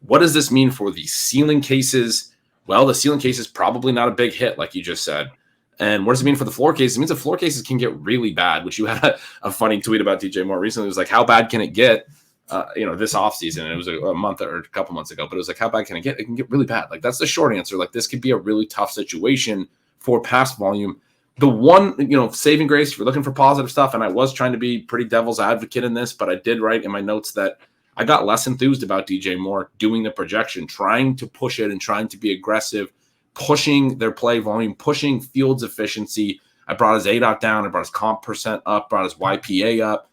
Speaker 2: what does this mean for the ceiling cases? Well, the ceiling case is probably not a big hit, like you just said. And what does it mean for the floor cases? It means the floor cases can get really bad, which you had a funny tweet about DJ Moore recently. It was like, how bad can it get, this offseason? And it was a month or a couple months ago, but it was like, how bad can it get? It can get really bad. Like, that's the short answer. Like, this could be a really tough situation for pass volume. The one, saving grace, if you're looking for positive stuff, and I was trying to be pretty devil's advocate in this, but I did write in my notes that I got less enthused about DJ Moore doing the projection, trying to push it and trying to be aggressive, pushing their play volume, pushing Fields efficiency. I brought his ADOT down. I brought his comp percent up, brought his YPA up,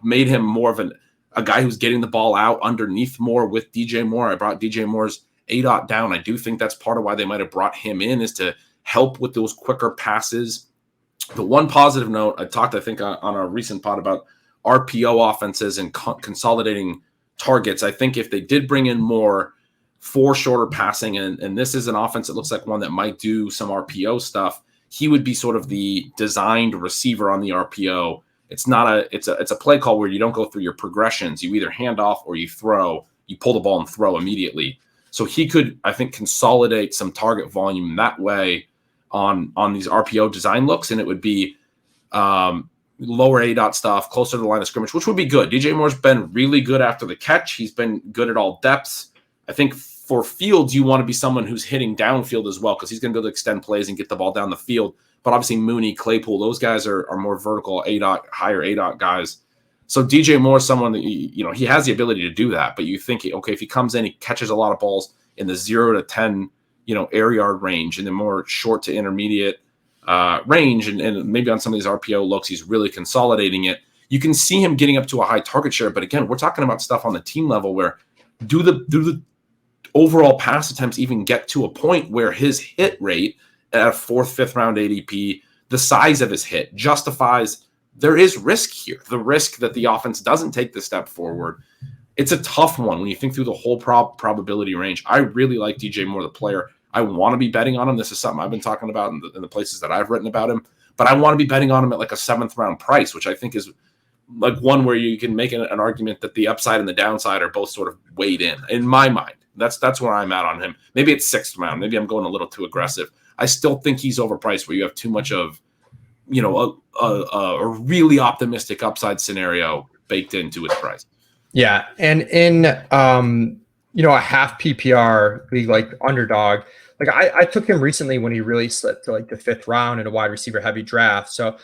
Speaker 2: made him more of a guy who's getting the ball out underneath more with DJ Moore. I brought DJ Moore's ADOT down. I do think that's part of why they might have brought him in, is to help with those quicker passes. The one positive note, I talked, I think, on a recent pod about RPO offenses and consolidating targets. I think if they did bring in more for shorter passing, and this is an offense that looks like one that might do some RPO stuff, he would be sort of the designed receiver on the RPO It's not it's a play call where you don't go through your progressions. You either hand off or you throw. You pull the ball and throw immediately. So he could, I think, consolidate some target volume that way on these RPO design looks, and it would be lower ADOT stuff, closer to the line of scrimmage, which would be good. DJ Moore's been really good after the catch. He's been good at all depths. I think for Fields, you want to be someone who's hitting downfield as well, because he's going to be able to extend plays and get the ball down the field. But obviously Mooney, Claypool, those guys are more vertical ADOT, higher ADOT guys. So DJ Moore is someone that, he has the ability to do that. But you think, okay, if he comes in, he catches a lot of balls in the 0 to 10, air yard range, and the more short to intermediate range, and maybe on some of these RPO looks, he's really consolidating it. You can see him getting up to a high target share. But again, we're talking about stuff on the team level where do the overall pass attempts even get to a point where his hit rate at a 4th, 5th round ADP, the size of his hit justifies there is risk here. The risk that the offense doesn't take the step forward. It's a tough one when you think through the whole probability range. I really like DJ Moore, the player. I want to be betting on him. This is something I've been talking about in the places that I've written about him. But I want to be betting on him at like a 7th round price, which I think is like one where you can make an argument that the upside and the downside are both sort of weighed in my mind. That's where I'm at on him. Maybe it's 6th round. Maybe I'm going a little too aggressive. I still think he's overpriced where you have too much of, a really optimistic upside scenario baked into his price.
Speaker 1: Yeah. And in, a half PPR league, like underdog, like I took him recently when he really slipped to like the 5th round in a wide receiver heavy draft. So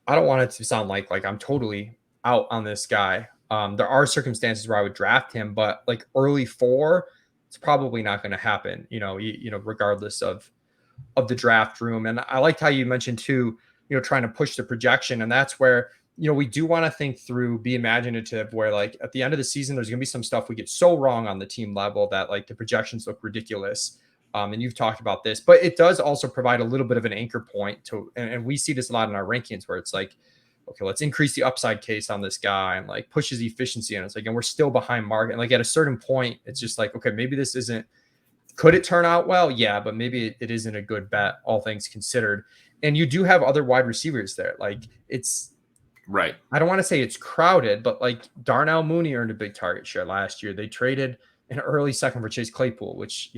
Speaker 1: I don't want it to sound like I'm totally out on this guy. There are circumstances where I would draft him, but like early 4, it's probably not going to happen, regardless of the draft room. And I liked how you mentioned too, trying to push the projection. And that's where, we do want to think through, be imaginative, where like at the end of the season, there's going to be some stuff we get so wrong on the team level that like the projections look ridiculous. And you've talked about this, but it does also provide a little bit of an anchor point to, and we see this a lot in our rankings where it's like, okay, let's increase the upside case on this guy and like push his efficiency. And it's like, and we're still behind market. And like at a certain point, it's just like, okay, maybe this isn't, could it turn out well? Yeah, but maybe it isn't a good bet, all things considered. And you do have other wide receivers there. Like it's
Speaker 2: right.
Speaker 1: I don't want to say it's crowded, but like Darnell Mooney earned a big target share last year. They traded an early 2nd for Chase Claypool, which,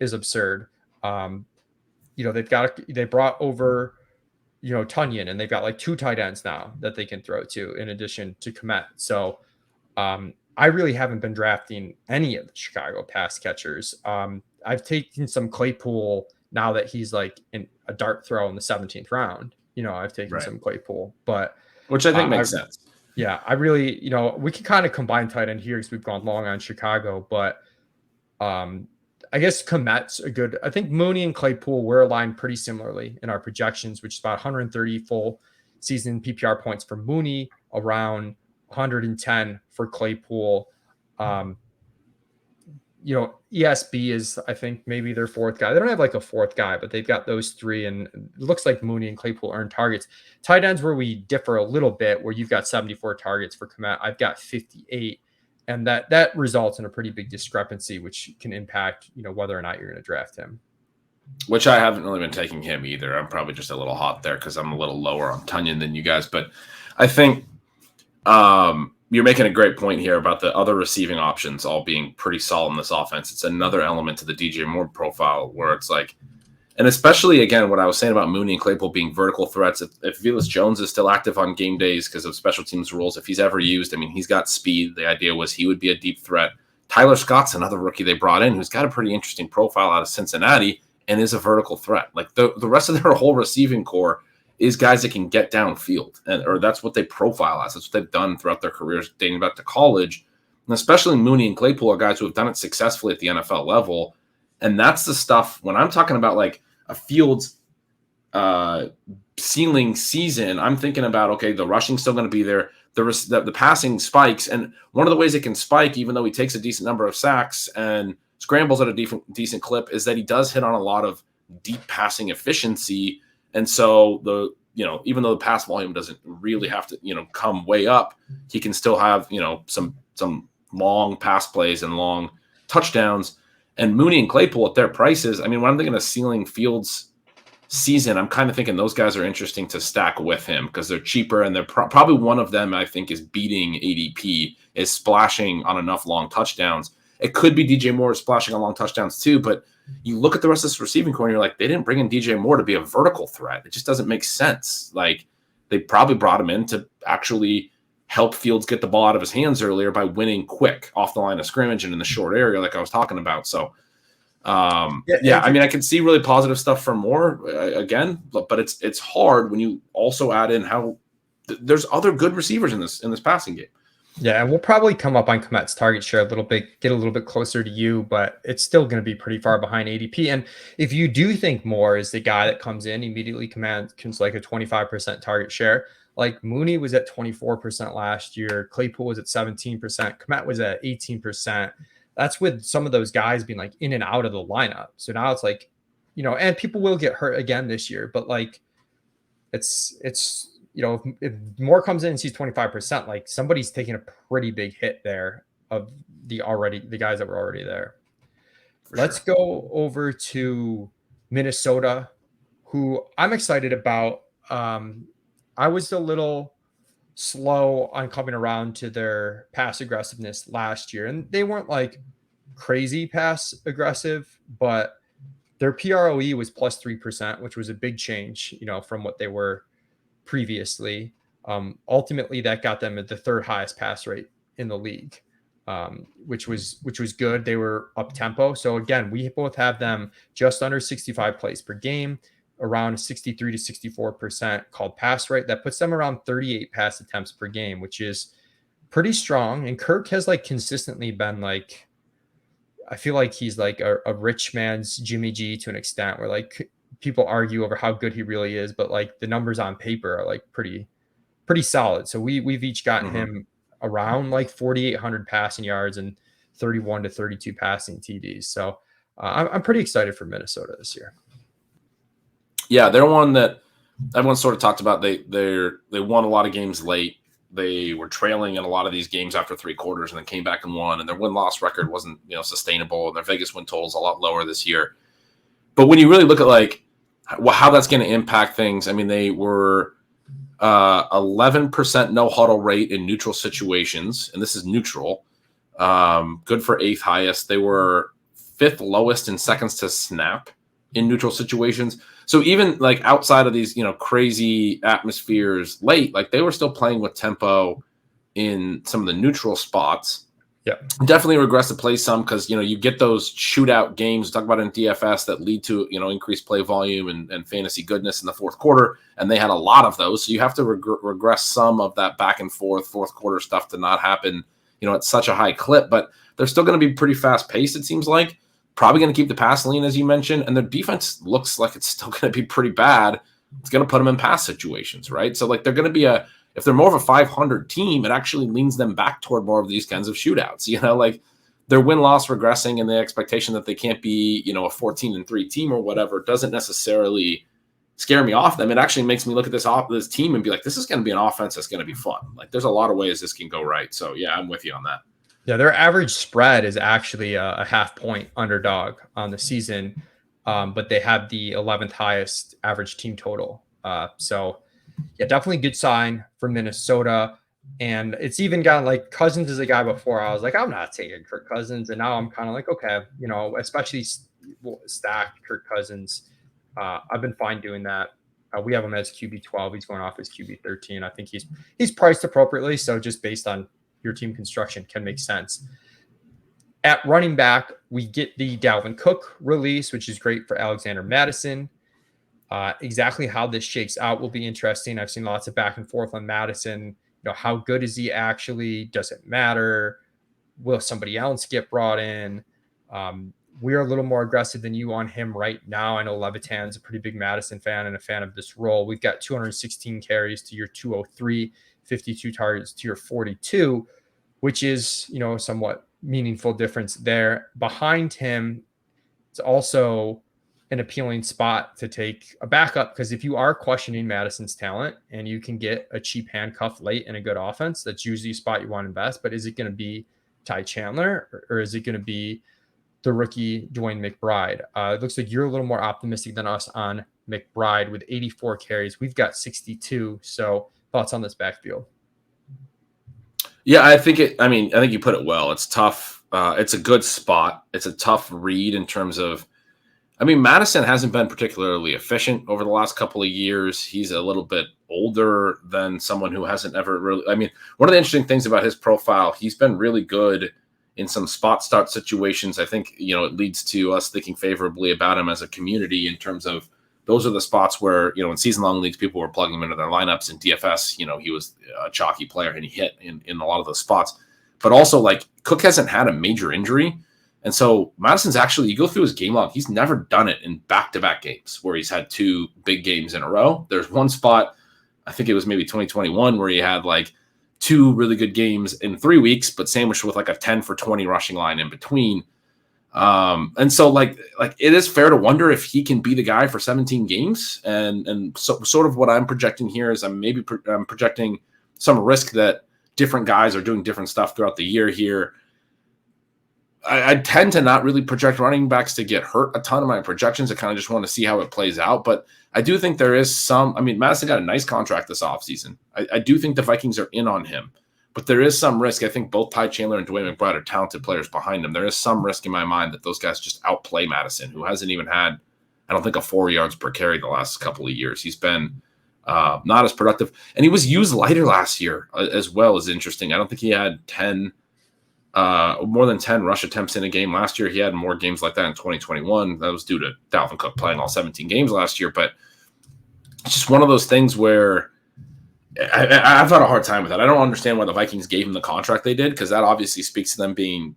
Speaker 1: is absurd. They brought over, Tunyon, and they've got like 2 tight ends now that they can throw to in addition to Kmet. So I really haven't been drafting any of the Chicago pass catchers. I've taken some Claypool now that he's like in a dart throw in the 17th round. I've taken some Claypool, but
Speaker 2: which I think makes sense.
Speaker 1: Yeah, I really, we can kind of combine tight end here because we've gone long on Chicago, but I guess Kmet's a good. I think Mooney and Claypool were aligned pretty similarly in our projections, which is about 130 full season PPR points for Mooney, around 110 for Claypool. ESB is, I think, maybe their 4th guy. They don't have like a 4th guy, but they've got those 3, and it looks like Mooney and Claypool earn targets. Tight ends where we differ a little bit, where you've got 74 targets for Kmet, I've got 58, and that results in a pretty big discrepancy, which can impact whether or not you're going to draft him.
Speaker 2: Which I haven't really been taking him either. I'm probably just a little hot there because I'm a little lower on Tunyon than you guys, but I think you're making a great point here about the other receiving options all being pretty solid in this offense. It's another element to the DJ Moore profile where it's like, and especially, again, what I was saying about Mooney and Claypool being vertical threats, if Velus Jones is still active on game days because of special teams rules, if he's ever used, I mean, he's got speed. The idea was he would be a deep threat. Tyler Scott's another rookie they brought in who's got a pretty interesting profile out of Cincinnati and is a vertical threat. Like the rest of their whole receiving core is guys that can get downfield, or that's what they profile as. That's what they've done throughout their careers dating back to college. And especially Mooney and Claypool are guys who have done it successfully at the NFL level. And that's the stuff when I'm talking about like a Fields ceiling season, I'm thinking about, okay, the rushing's still going to be there. The passing spikes. And one of the ways it can spike, even though he takes a decent number of sacks and scrambles at a decent clip, is that he does hit on a lot of deep passing efficiency. And so even though the pass volume doesn't really have to, come way up, he can still have, some long pass plays and long touchdowns. And Mooney and Claypool at their prices, I mean, when I'm thinking of ceiling Fields season, I'm kind of thinking those guys are interesting to stack with him because they're cheaper, and they're probably one of them I think is beating ADP, is splashing on enough long touchdowns. It could be DJ Moore splashing on long touchdowns too, but you look at the rest of this receiving core and you're like, they didn't bring in DJ Moore to be a vertical threat. It just doesn't make sense. Like, they probably brought him in to actually help Fields get the ball out of his hands earlier by winning quick off the line of scrimmage and in the short area like I was talking about. So I mean, I can see really positive stuff for Moore again, but it's hard when you also add in how there's other good receivers in this passing game.
Speaker 1: Yeah, and we'll probably come up on Komet's target share a little bit, get a little bit closer to you, but it's still going to be pretty far behind ADP. And if you do think Moore is the guy that comes in, immediately commands like a 25% target share, like Mooney was at 24% last year, Claypool was at 17%, Komet was at 18%. That's with some of those guys being like in and out of the lineup. So now it's like, and people will get hurt again this year, but like it's if Moore comes in and sees 25%, like somebody's taking a pretty big hit there of the guys that were already there. Let's go over to Minnesota, who I'm excited about. I was a little slow on coming around to their pass aggressiveness last year, and they weren't like crazy pass aggressive, but their PROE was plus 3%, which was a big change, from what they were previously. Ultimately, that got them at the third highest pass rate in the league, which was good. They were up tempo. So again, we both have them just under 65 plays per game, around 63 to 64% called pass rate. That puts them around 38 pass attempts per game, which is pretty strong. And Kirk has like consistently been like, I feel like he's like a rich man's Jimmy G to an extent, where like people argue over how good he really is, but like the numbers on paper are like pretty solid. So we've each gotten him around like 4,800 passing yards and 31 to 32 passing TDs. So I'm pretty excited for Minnesota this year.
Speaker 2: Yeah, they're one that everyone sort of talked about. They won a lot of games late. They were trailing in a lot of these games after three quarters and then came back and won. And their win-loss record wasn't sustainable. And their Vegas win total is a lot lower this year. But when you really look at like how that's going to impact things, I mean, they were 11% no huddle rate in neutral situations, and this is neutral. Good for eighth highest. They were fifth lowest in seconds to snap in neutral situations. So even like outside of these, crazy atmospheres late, like they were still playing with tempo in some of the neutral spots.
Speaker 1: Yeah,
Speaker 2: definitely regress to play some because, you get those shootout games, talk about in DFS that lead to, increased play volume and fantasy goodness in the fourth quarter. And they had a lot of those. So you have to regress some of that back and forth fourth quarter stuff to not happen, at such a high clip. But they're still going to be pretty fast paced, it seems like. Probably going to keep the pass lean, as you mentioned. And their defense looks like it's still going to be pretty bad. It's going to put them in pass situations, right? So like they're going to be if they're more of a 500 team, it actually leans them back toward more of these kinds of shootouts. Like their win-loss regressing and the expectation that they can't be, a 14-3 team or whatever doesn't necessarily scare me off them. It actually makes me look at this team and be like, this is going to be an offense that's going to be fun. Like there's a lot of ways this can go right. So yeah, I'm with you on that.
Speaker 1: Yeah, their average spread is actually a half-point underdog on the season, but they have the 11th highest average team total. So, yeah, definitely good sign for Minnesota. And it's even got like Cousins is a guy before. I was like, I'm not taking Kirk Cousins. And now I'm kind of like, okay, especially stacked Kirk Cousins. I've been fine doing that. We have him as QB12. He's going off as QB13. I think he's priced appropriately. So just based on your team construction can make sense. At running back, we get the Dalvin Cook release, which is great for Alexander Mattison. Exactly how this shakes out will be interesting. I've seen lots of back and forth on Madison. How good is he actually? Does it matter? Will somebody else get brought in? We're a little more aggressive than you on him right now. I know Levitan's a pretty big Madison fan and a fan of this role. We've got 216 carries to your 203, 52 targets to your 42, which is, somewhat meaningful difference there. Behind him, it's also an appealing spot to take a backup because if you are questioning Madison's talent and you can get a cheap handcuff late in a good offense, that's usually a spot you want to invest. But is it going to be Ty Chandler or is it going to be the rookie Dwayne McBride? It looks like you're a little more optimistic than us on McBride with 84 carries. We've got 62. So thoughts on this backfield?
Speaker 2: Yeah, I think you put it well. It's tough. It's a good spot. It's a tough read in terms of, Madison hasn't been particularly efficient over the last couple of years. He's a little bit older than someone who hasn't ever really, one of the interesting things about his profile, he's been really good in some spot start situations. I think, it leads to us thinking favorably about him as a community in terms of those are the spots where, in season-long leagues, people were plugging him into their lineups. In DFS, he was a chalky player and he hit in a lot of those spots. But also, Cook hasn't had a major injury. And so Madison's actually, you go through his game log, he's never done it in back-to-back games where he's had 2 big games in a row. There's one spot, I think it was maybe 2021, where he had 2 really good games in 3 weeks, but sandwiched with a 10 for 20 rushing line in between. And so it is fair to wonder if he can be the guy for 17 games. And so sort of what I'm projecting here is I'm projecting some risk that different guys are doing different stuff throughout the year here. I tend to not really project running backs to get hurt a ton of my projections. I kind of just want to see how it plays out. But I do think there is some, Madison got a nice contract this offseason. I do think the Vikings are in on him. But there is some risk. I think both Ty Chandler and Dwayne McBride are talented players behind him. There is some risk in my mind that those guys just outplay Madison, who hasn't even had, I don't think, a 4 yards per carry the last couple of years. He's been not as productive. And he was used lighter last year as well, is interesting. I don't think he had more than 10 rush attempts in a game last year. He had more games like that in 2021. That was due to Dalvin Cook playing all 17 games last year. But it's just one of those things where I've had a hard time with that. I don't understand why the Vikings gave him the contract they did, because that obviously speaks to them being,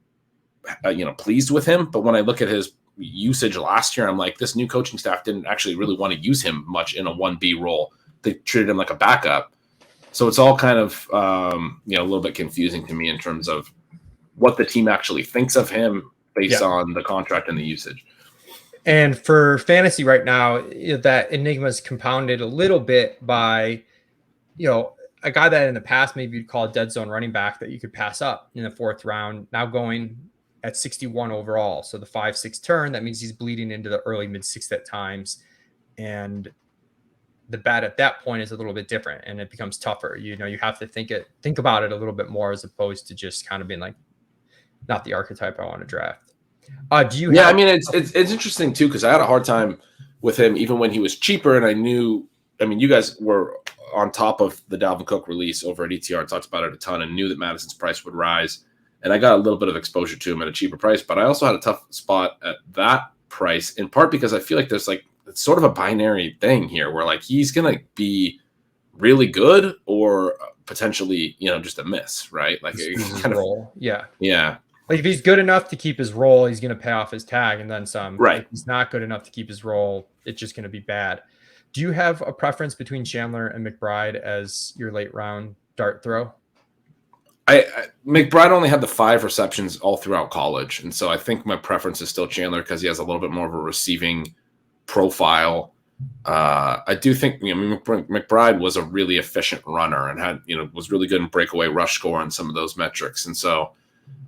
Speaker 2: pleased with him. But when I look at his usage last year, I'm like, this new coaching staff didn't actually really want to use him much in a 1B role. They treated him like a backup. So it's all kind of, a little bit confusing to me in terms of what the team actually thinks of him based on the contract and the usage.
Speaker 1: And for fantasy right now, that enigma is compounded a little bit by, a guy that in the past maybe you'd call a dead zone running back that you could pass up in the 4th round, now going at 61 overall. So the 5-6 turn, that means he's bleeding into the early mid-6th at times. And the bet at that point is a little bit different and it becomes tougher. You have to think about it a little bit more as opposed to just kind of being like, not the archetype I want to draft.
Speaker 2: It's interesting too, because I had a hard time with him even when he was cheaper, and I knew, you guys were on top of the Dalvin Cook release over at ETR, talked about it a ton, and knew that Madison's price would rise, and I got a little bit of exposure to him at a cheaper price, but I also had a tough spot at that price, in part because I feel like there's it's sort of a binary thing here where he's gonna be really good or potentially just a miss, right?
Speaker 1: Kind of
Speaker 2: yeah.
Speaker 1: If he's good enough to keep his role, he's going to pay off his tag and then some.
Speaker 2: Right.
Speaker 1: If he's not good enough to keep his role, it's just going to be bad. Do you have a preference between Chandler and McBride as your late round dart throw?
Speaker 2: McBride only had the 5 receptions all throughout college, and so I think my preference is still Chandler because he has a little bit more of a receiving profile. I do think McBride was a really efficient runner and had was really good in breakaway rush score and some of those metrics, and so.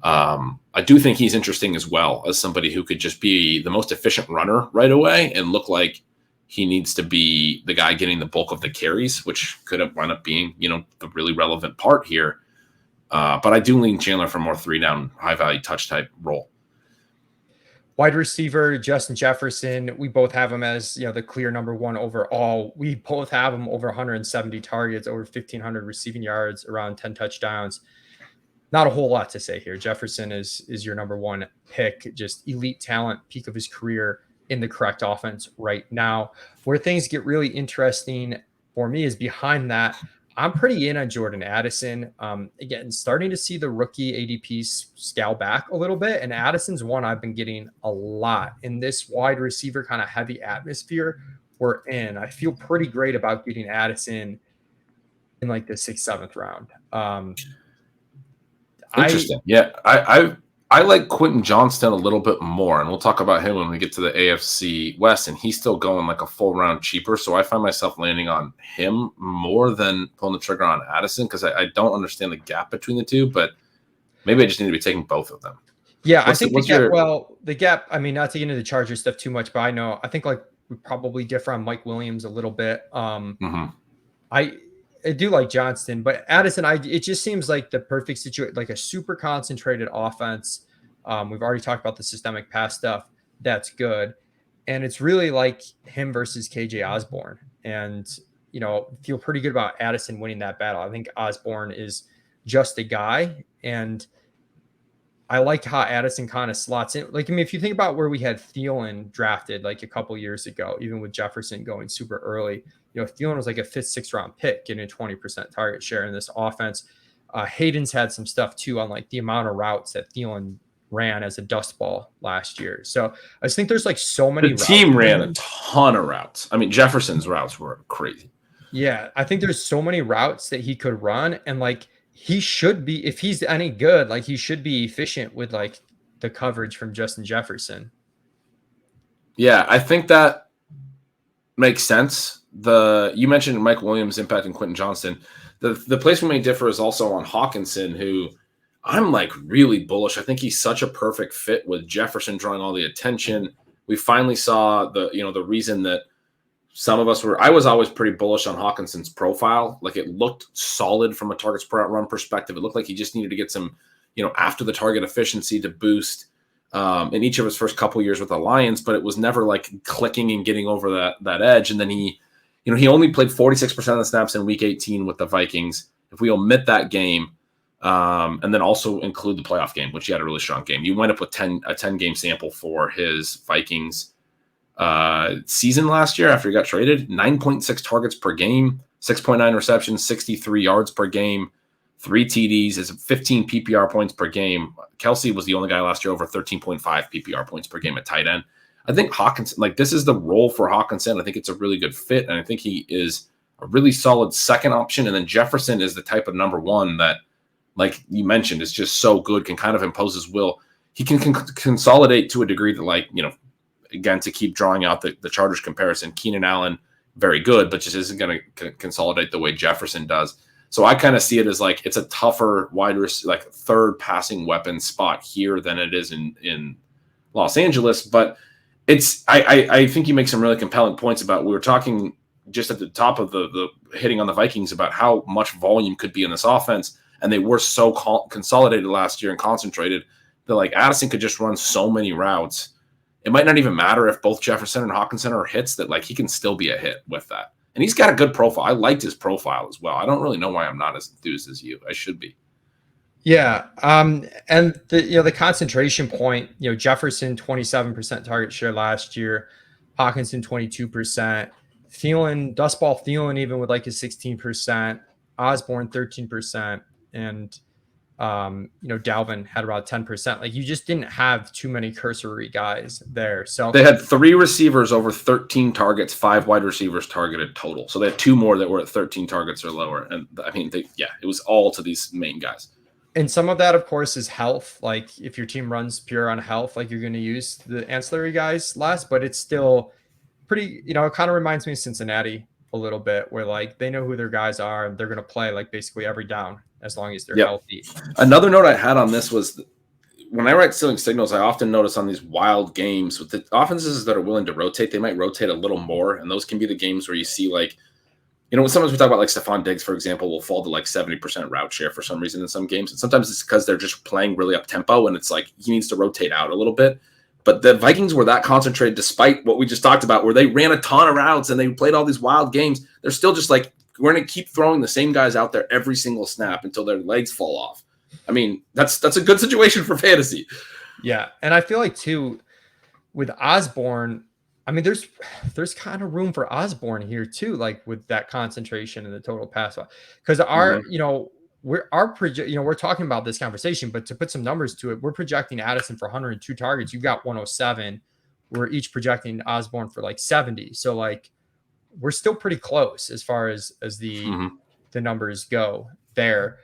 Speaker 2: I do think he's interesting as well as somebody who could just be the most efficient runner right away and look like he needs to be the guy getting the bulk of the carries, which could have wound up being, the really relevant part here. But I do lean Chandler for more 3-down, high-value touch type role.
Speaker 1: Wide receiver, Justin Jefferson, we both have him as, the clear number 1 overall. We both have him over 170 targets, over 1,500 receiving yards, around 10 touchdowns. Not a whole lot to say here. Jefferson is your number 1 pick, just elite talent, peak of his career in the correct offense right now. Where things get really interesting for me is behind that. I'm pretty in on Jordan Addison. Again, starting to see the rookie ADPs scale back a little bit. And Addison's one I've been getting a lot in this wide receiver kind of heavy atmosphere we're in. I feel pretty great about getting Addison in the 6th, 7th round.
Speaker 2: Interesting. I like Quentin Johnston a little bit more, and we'll talk about him when we get to the AFC West, and he's still going a full round cheaper, so I find myself landing on him more than pulling the trigger on Addison because I don't understand the gap between the two, but maybe I just need to be taking both of them.
Speaker 1: Yeah, I think the gap, not to get into the Charger stuff too much, but I think we probably differ on Mike Williams a little bit.
Speaker 2: Mm-hmm.
Speaker 1: I do like Johnston, but Addison, it just seems like the perfect situation, like a super concentrated offense. We've already talked about the systemic pass stuff. That's good. And it's really like him versus KJ Osborne. And, feel pretty good about Addison winning that battle. I think Osborne is just a guy. And I liked how Addison kind of slots in. Like, I mean, if you think about where we had Thielen drafted like a couple years ago, even with Jefferson going super early, Thielen was like a 5th, 6th round pick, getting a 20% target share in this offense. Hayden's had some stuff too on like the amount of routes that Thielen ran as a dust ball last year. So I just think there's like so many
Speaker 2: The team ran a ton of routes. I mean, Jefferson's routes were crazy.
Speaker 1: Yeah, I think there's so many routes that he could run, and like he should be, if he's any good, like he should be efficient with like the coverage from Justin Jefferson.
Speaker 2: Yeah, I think that makes sense. You mentioned Mike Williams impacting Quentin Johnston. The place we may differ is also on Hawkinson, who I'm like really bullish. I think he's such a perfect fit with Jefferson drawing all the attention. We finally saw the reason that some of us I was always pretty bullish on Hawkinson's profile. Like it looked solid from a targets per run perspective. It looked like he just needed to get some, after the target efficiency to boost in each of his first couple years with the Lions, but it was never like clicking and getting over that edge. And then he only played 46% of the snaps in week 18 with the Vikings. If we omit that game, and then also include the playoff game, which he had a really strong game, you wind up with a 10 game sample for his Vikings season last year after he got traded. 9.6 targets per game, 6.9 receptions, 63 yards per game, 3 TDs, is 15 PPR points per game. Kelsey was the only guy last year over 13.5 PPR points per game at tight end. I think Hawkinson, like this is the role for Hawkinson. I think it's a really good fit, and I think he is a really solid second option. And then Jefferson is the type of number one that, like you mentioned, is just so good, can kind of impose his will. He can consolidate to a degree that, like, again, to keep drawing out the Chargers comparison, Keenan Allen, very good, but just isn't going to consolidate the way Jefferson does. So I kind of see it as like it's a tougher like third passing weapon spot here than it is in Los Angeles. But I think you make some really compelling points about, we were talking just at the top of the hitting on the Vikings about how much volume could be in this offense. And they were so consolidated last year and concentrated that like Addison could just run so many routes. It might not even matter if both Jefferson and Hawkinson are hits, that like he can still be a hit with that. And he's got a good profile. I liked his profile as well. I don't really know why I'm not as enthused as you. I should be.
Speaker 1: Yeah. And the concentration point, Jefferson 27% target share last year, Hawkinson 22%, Dustball Thielen even with like a 16%, Osborne 13%, and Dalvin had about 10%. Like you just didn't have too many cursory guys there. So
Speaker 2: they had 3 receivers over 13 targets, 5 wide receivers targeted total. So they had 2 more that were at 13 targets or lower. And I mean, it was all to these main guys.
Speaker 1: And some of that, of course, is health. Like if your team runs pure on health, like you're going to use the ancillary guys less, but it's still pretty, it kind of reminds me of Cincinnati a little bit, where like they know who their guys are and they're going to play like basically every down as long as they're healthy.
Speaker 2: Another note I had on this was when I write stealing signals, I often notice on these wild games with the offenses that are willing to rotate, they might rotate a little more. And those can be the games where you see like, sometimes we talk about like Stephon Diggs, for example, will fall to like 70% route share for some reason in some games. And sometimes it's because they're just playing really up tempo and it's like he needs to rotate out a little bit. But the Vikings were that concentrated despite what we just talked about, where they ran a ton of routes and they played all these wild games. They're still just like, we're going to keep throwing the same guys out there every single snap until their legs fall off. I mean, that's a good situation for fantasy.
Speaker 1: Yeah. And I feel like too, with Osborne, I mean, there's kind of room for Osborne here too, like with that concentration and the total pass, because we're talking about this conversation, but to put some numbers to it, we're projecting Addison for 102 targets. You got 107. We're each projecting Osborne for like 70. So like we're still pretty close as far as the numbers go there.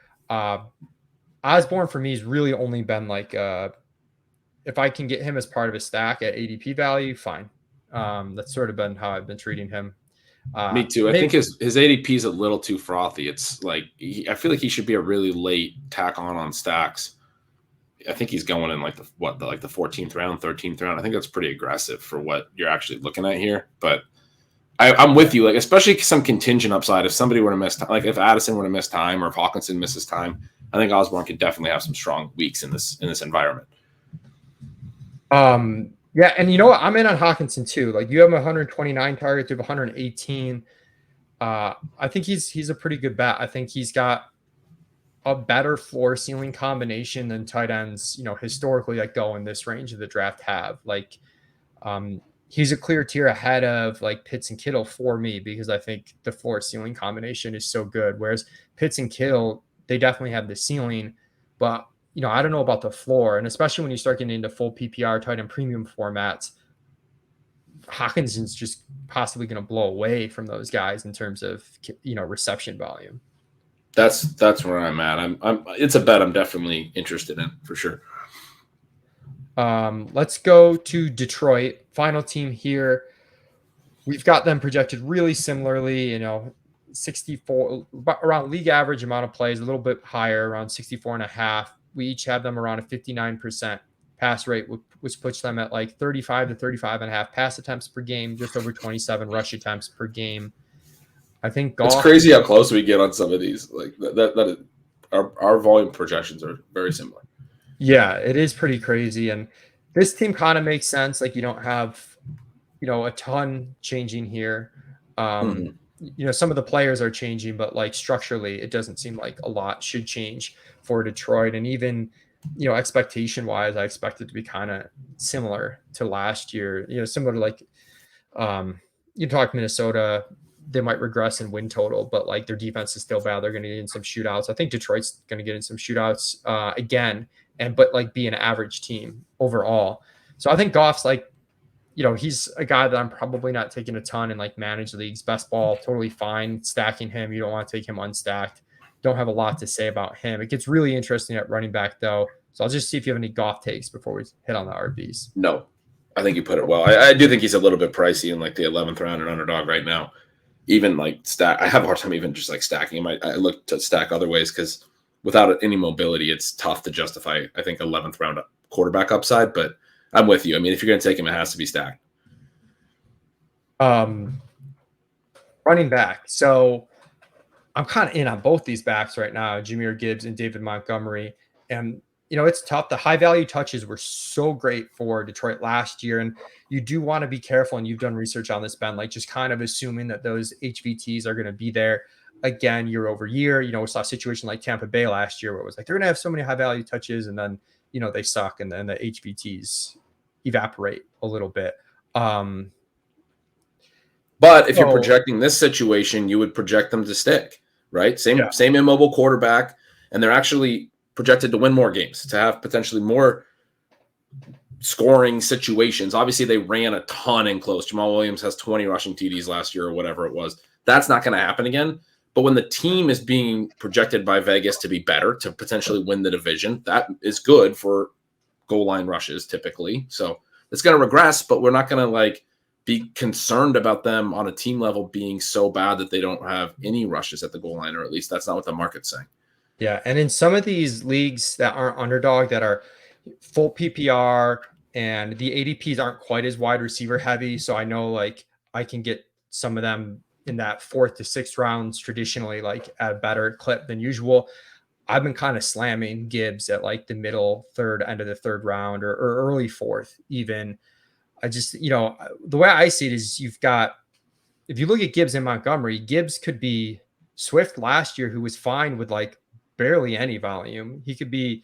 Speaker 1: Osborne for me has really only been like, if I can get him as part of a stack at ADP value, fine. That's sort of been how I've been treating him.
Speaker 2: Me too. I think his ADP is a little too frothy. It's like I feel like he should be a really late tack on stacks. I think he's going in like the 14th round, 13th round. I think that's pretty aggressive for what you're actually looking at here. But I'm with you, like especially some contingent upside. If somebody were to miss time, like if Addison were to miss time or if Hawkinson misses time, I think Osborne could definitely have some strong weeks in this environment.
Speaker 1: Yeah, and you know what? I'm in on Hawkinson too. Like you have 129 targets, you have 118. I think he's a pretty good bet. I think he's got a better floor ceiling combination than tight ends, historically that go in this range of the draft have. Like, he's a clear tier ahead of like Pitts and Kittle for me because I think the floor ceiling combination is so good. Whereas Pitts and Kittle, they definitely have the ceiling, but I don't know about the floor. And especially when you start getting into full PPR tight end premium formats, Hawkinson's just possibly going to blow away from those guys in terms of, reception volume.
Speaker 2: That's where I'm at. It's a bet I'm definitely interested in for sure.
Speaker 1: Let's go to Detroit, final team here. We've got them projected really similarly, 64 around league average amount of plays, a little bit higher, around 64.5. We each have them around a 59% pass rate, which puts them at like 35 to 35.5 pass attempts per game, just over 27 rush attempts per game. I think
Speaker 2: Goff, it's crazy how close we get on some of these. Like our volume projections are very similar.
Speaker 1: Yeah, it is pretty crazy. And this team kind of makes sense. Like you don't have, a ton changing here. Some of the players are changing, but like structurally, it doesn't seem like a lot should change for Detroit. And even, expectation wise, I expect it to be kind of similar to last year, similar to like, you talk Minnesota, they might regress in win total, but like their defense is still bad. They're going to get in some shootouts. I think Detroit's going to get in some shootouts again, but like be an average team overall. So I think Goff's like, he's a guy that I'm probably not taking a ton in like managed leagues. Best ball, totally fine. Stacking him, you don't want to take him unstacked. Don't have a lot to say about him. It gets really interesting at running back though. So I'll just see if you have any Goff takes before we hit on the RBs.
Speaker 2: No, I think you put it well. I do think he's a little bit pricey in like the 11th round and underdog right now. Even like stack, I have a hard time even just like stacking him. I look to stack other ways because without any mobility, it's tough to justify, I think, 11th round quarterback upside. But I'm with you. I mean, if you're going to take him, it has to be stacked.
Speaker 1: Running back. So I'm kind of in on both these backs right now, Jahmyr Gibbs and David Montgomery. And, it's tough. The high value touches were so great for Detroit last year. And you do want to be careful. And you've done research on this, Ben, like just kind of assuming that those HVTs are going to be there again year over year. We saw a situation like Tampa Bay last year where it was like they're going to have so many high value touches and then, they suck and then the HVTs evaporate a little bit. But
Speaker 2: if you're projecting this situation, you would project them to stick, right? Same immobile quarterback, and they're actually projected to win more games, to have potentially more scoring situations. Obviously, they ran a ton in close. Jamal Williams has 20 rushing TDs last year or whatever it was. That's not going to happen again. But when the team is being projected by Vegas to be better, to potentially win the division, that is good for goal line rushes typically. So it's going to regress, but we're not going to like be concerned about them on a team level being so bad that they don't have any rushes at the goal line, or at least that's not what the market's saying.
Speaker 1: Yeah, and in some of these leagues that aren't underdog, that are full PPR, and the ADPs aren't quite as wide receiver heavy, so I know like I can get some of them in that 4th to 6th rounds traditionally, like at a better clip than usual. I've been kind of slamming Gibbs at like the middle 3rd, end of the 3rd round, or early 4th even. I just, the way I see it is you've got, if you look at Gibbs and Montgomery, Gibbs could be Swift last year, who was fine with like barely any volume. He could be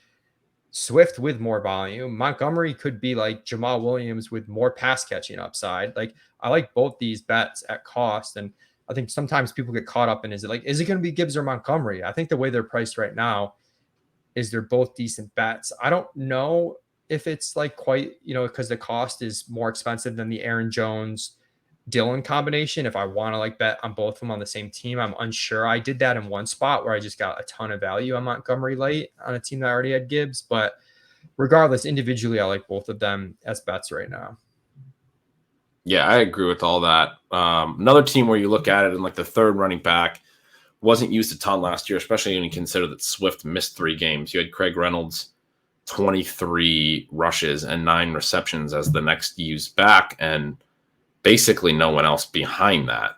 Speaker 1: Swift with more volume. Montgomery could be like Jamal Williams with more pass catching upside. Like I like both these bets at cost. And I think sometimes people get caught up in, is it going to be Gibbs or Montgomery? I think the way they're priced right now is they're both decent bets. I don't know if it's like quite, because the cost is more expensive than the Aaron Jones Dillon combination. If I want to like bet on both of them on the same team, I'm unsure. I did that in one spot where I just got a ton of value on Montgomery late on a team that already had Gibbs. But regardless, individually, I like both of them as bets right now.
Speaker 2: Yeah, I agree with all that. Another team where you look at it and like the 3rd running back wasn't used a ton last year, especially when you consider that Swift missed 3 games. You had Craig Reynolds 23 rushes and 9 receptions as the next used back, and basically no one else behind that.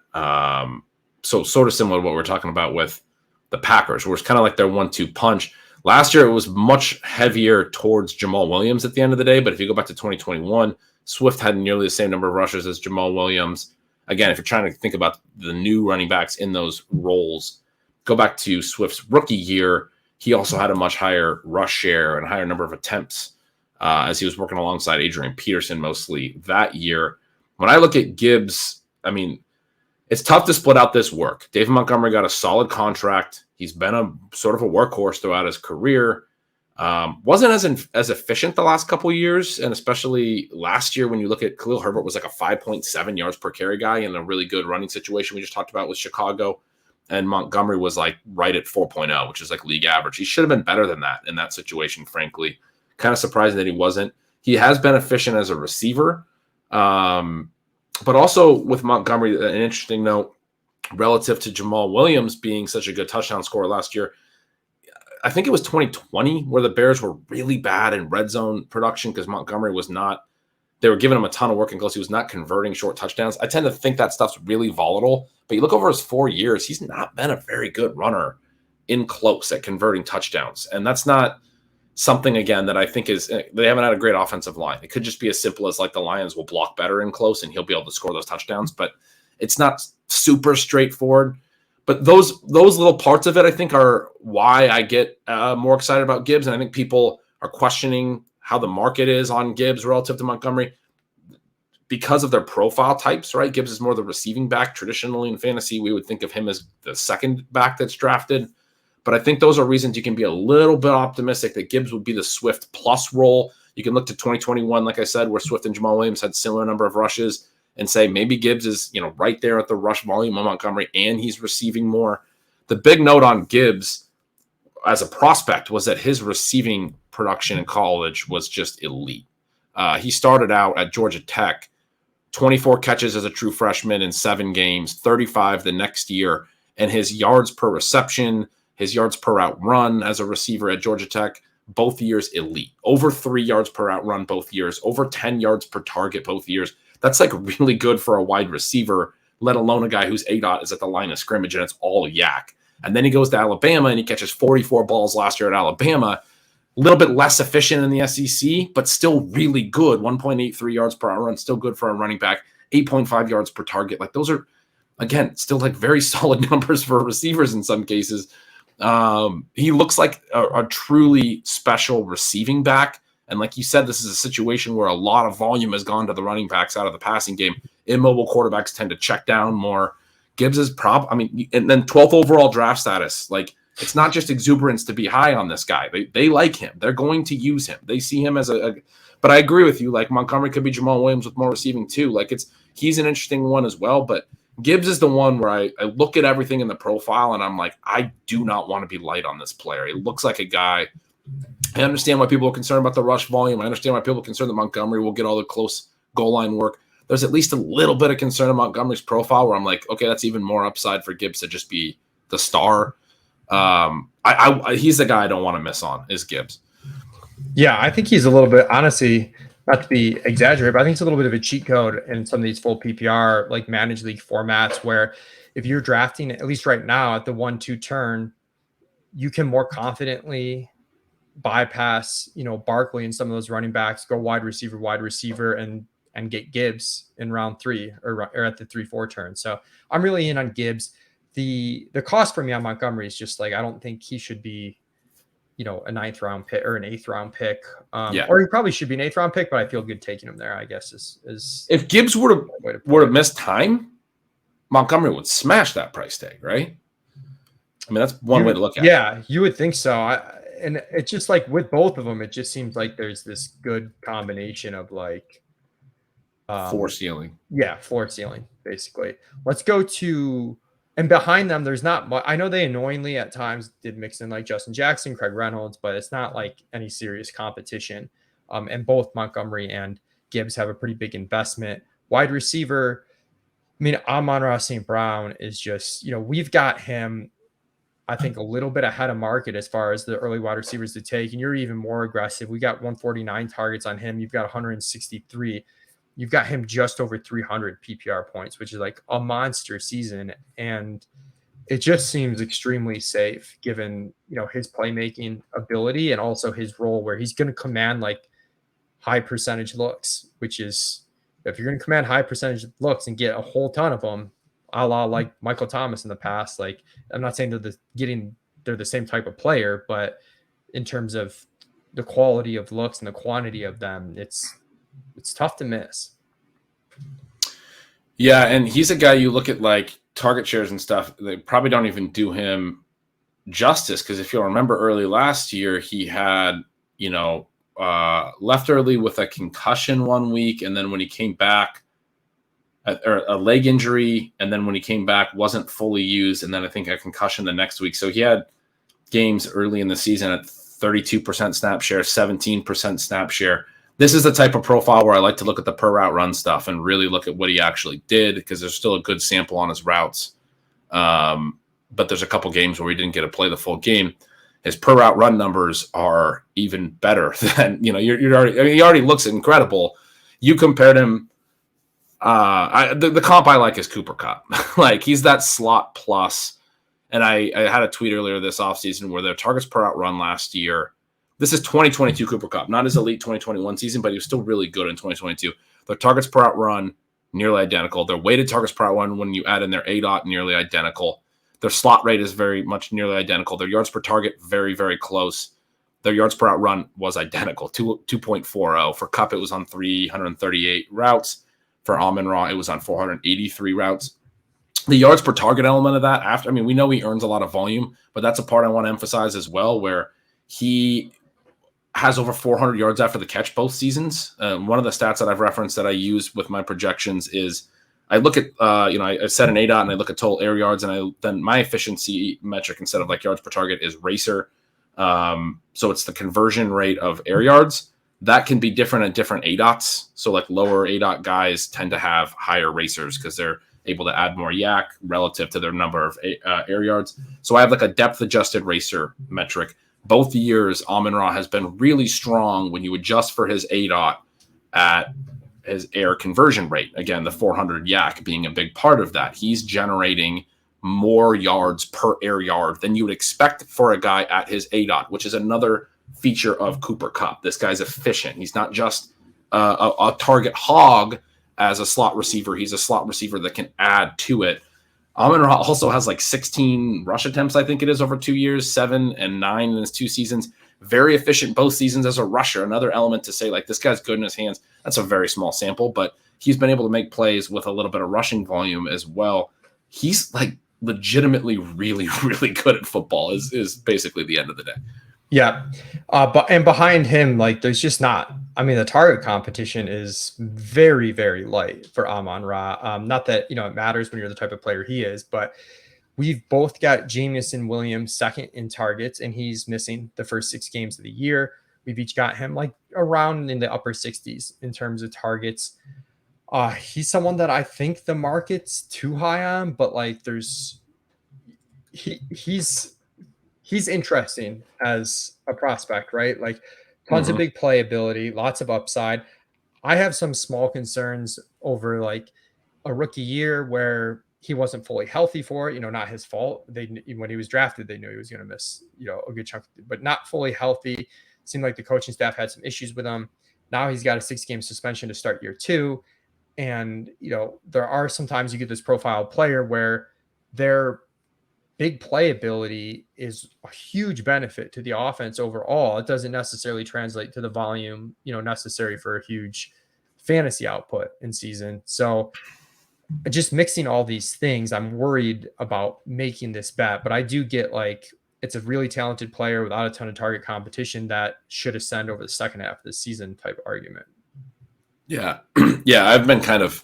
Speaker 2: So sort of similar to what we're talking about with the Packers, where it's kind of like their 1-2 punch. Last year, it was much heavier towards Jamal Williams at the end of the day. But if you go back to 2021, Swift had nearly the same number of rushes as Jamal Williams. Again, if you're trying to think about the new running backs in those roles, go back to Swift's rookie year. He also had a much higher rush share and a higher number of attempts as he was working alongside Adrian Peterson mostly that year. When I look at Gibbs, I mean, it's tough to split out this work. David Montgomery got a solid contract. He's been a sort of a workhorse throughout his career. Wasn't as efficient the last couple of years, and especially last year when you look at Khalil Herbert was like a 5.7 yards per carry guy in a really good running situation we just talked about with Chicago, and Montgomery was like right at 4.0, which is like league average. He should have been better than that in that situation, frankly. Kind of surprising that he wasn't. He has been efficient as a receiver. But also with Montgomery, an interesting note relative to Jamal Williams being such a good touchdown scorer last year. I think it was 2020 where the Bears were really bad in red zone production because Montgomery was not, they were giving him a ton of work and close. He was not converting short touchdowns. I tend to think that stuff's really volatile, but you look over his 4 years, he's not been a very good runner in close at converting touchdowns. And that's not something, again, that I think is, they haven't had a great offensive line. It could just be as simple as like the Lions will block better in close and he'll be able to score those touchdowns, but it's not super straightforward. But those little parts of it, I think, are why I get more excited about Gibbs. And I think people are questioning how the market is on Gibbs relative to Montgomery because of their profile types, right? Gibbs is more the receiving back. Traditionally in fantasy, we would think of him as the second back that's drafted. But I think those are reasons you can be a little bit optimistic that Gibbs would be the Swift plus role. You can look to 2021, like I said, where Swift and Jamal Williams had similar number of rushes and say maybe Gibbs is, right there at the rush volume of Montgomery and he's receiving more. The big note on Gibbs as a prospect was that his receiving production in college was just elite. He started out at Georgia Tech, 24 catches as a true freshman in 7 games, 35 the next year, and his yards per reception, his yards per route run as a receiver at Georgia Tech, both years elite. Over 3 yards per route run both years, over 10 yards per target both years. That's like really good for a wide receiver, let alone a guy whose ADOT is at the line of scrimmage and it's all yak. And then he goes to Alabama and he catches 44 balls last year at Alabama. A little bit less efficient in the SEC, but still really good. 1.83 yards per hour run, still good for a running back. 8.5 yards per target. Like those are, again, still like very solid numbers for receivers in some cases. He looks like a truly special receiving back. And like you said, this is a situation where a lot of volume has gone to the running backs out of the passing game. Immobile quarterbacks tend to check down more. Gibbs is and then 12th overall draft status. Like, it's not just exuberance to be high on this guy. They like him. They're going to use him. They see him as but I agree with you. Like, Montgomery could be Jamal Williams with more receiving too. Like, he's an interesting one as well. But Gibbs is the one where I look at everything in the profile and I'm like, I do not want to be light on this player. He looks like a guy. I understand why people are concerned about the rush volume. I understand why people are concerned that Montgomery will get all the close goal line work. There's at least a little bit of concern in Montgomery's profile where I'm like, okay, that's even more upside for Gibbs to just be the star. He's the guy I don't want to miss on is Gibbs.
Speaker 1: Yeah, I think he's a little bit, honestly, not to be exaggerated, but I think it's a little bit of a cheat code in some of these full PPR, like managed league formats, where if you're drafting, at least right now at the 1-2 turn, you can more confidently bypass, Barkley and some of those running backs, go wide receiver, and get Gibbs in round 3 or at the 3-4 turn. So I'm really in on Gibbs. The cost for me on Montgomery is just like, I don't think he should be, a 9th round pick or an 8th round pick. Or he probably should be an 8th round pick, but I feel good taking him there, I guess is
Speaker 2: if Gibbs were to miss time, Montgomery would smash that price tag, right? I mean, that's one way to look at it.
Speaker 1: Yeah, you would think so. And it's just like with both of them, it just seems like there's this good combination of like
Speaker 2: floor ceiling.
Speaker 1: Yeah, floor ceiling, basically. Let's go to, and behind them, there's not much. I know they annoyingly at times did mix in like Justin Jackson, Craig Reynolds, but it's not like any serious competition. And both Montgomery and Gibbs have a pretty big investment. Wide receiver, I mean, Amon-Ra St. Brown is just, we've got him I think, a little bit ahead of market as far as the early wide receivers to take. And you're even more aggressive. We got 149 targets on him. You've got 163. You've got him just over 300 PPR points, which is like a monster season. And it just seems extremely safe given, his playmaking ability and also his role where he's going to command like high percentage looks, which is, if you're going to command high percentage looks and get a whole ton of them, a la like Michael Thomas in the past, like, I'm not saying they're the same type of player, but in terms of the quality of looks and the quantity of them, it's tough to miss.
Speaker 2: Yeah, and he's a guy you look at like target shares and stuff, they probably don't even do him justice, because if you'll remember early last year, he had, left early with a concussion one week, and then when he came back, or a leg injury, and then when he came back, wasn't fully used, and then I think a concussion the next week. So he had games early in the season at 32% snap share, 17% snap share. This is the type of profile where I like to look at the per route run stuff and really look at what he actually did, because there's still a good sample on his routes. But there's a couple games where he didn't get to play the full game. His per route run numbers are even better than, he already looks incredible. You compared him. The comp I like is Cooper Kupp. Like, he's that slot plus. And I had a tweet earlier this offseason where their targets per route run last year. This is 2022 Cooper Kupp, not his elite 2021 season, but he was still really good in 2022. Their targets per route run, nearly identical. Their weighted targets per route run, when you add in their ADOT, nearly identical. Their slot rate is very much nearly identical. Their yards per target, very, very close. Their yards per route run was identical, 2.40. For Kupp, it was on 338 routes. For Amon-Ra, it was on 483 routes. The yards per target element of that, we know he earns a lot of volume, but that's a part I want to emphasize as well, where he has over 400 yards after the catch both seasons. One of the stats that I've referenced that I use with my projections is I look at, I set an ADOT and I look at total air yards, and then my efficiency metric instead of like yards per target is racer. So it's the conversion rate of air yards. That can be different at different ADOTs. So like lower ADOT guys tend to have higher racers because they're able to add more yak relative to their number of air yards. So I have like a depth adjusted racer metric. Both years, Amon-Ra has been really strong when you adjust for his ADOT at his air conversion rate. Again, the 400 yak being a big part of that. He's generating more yards per air yard than you would expect for a guy at his ADOT, which is another feature of Cooper Kupp. This guy's efficient. He's not just a target hog as a slot receiver. He's a slot receiver that can add to it. Amon-Ra also has like 16 rush attempts, I think it is, over 2 years, 7 and 9 in his 2 seasons. Very efficient both seasons as a rusher. Another element to say, like, this guy's good in his hands. That's a very small sample, but he's been able to make plays with a little bit of rushing volume as well. He's like legitimately really, really good at football is basically the end of the day.
Speaker 1: Yeah. But behind him, like, there's just not, the target competition is very, very light for Amon-Ra. Not that, it matters when you're the type of player he is, but we've both got Jamison Williams second in targets, and he's missing the first 6 games of the year. We've each got him like around in the upper 60s in terms of targets. He's someone that I think the market's too high on, but like he's interesting as a prospect, right? Like tons of big playability, lots of upside. I have some small concerns over like a rookie year where he wasn't fully healthy for it, not his fault. When he was drafted, they knew he was going to miss, a good chunk, but not fully healthy. Seemed like the coaching staff had some issues with him. Now he's got a 6-game suspension to start year 2. And, there are sometimes you get this profile player where their big playability is a huge benefit to the offense overall. It doesn't necessarily translate to the volume, necessary for a huge fantasy output in season. So just mixing all these things, I'm worried about making this bet, but I do get like, it's a really talented player without a ton of target competition that should ascend over the second half of the season type argument. Yeah.
Speaker 2: Yeah. I've been kind of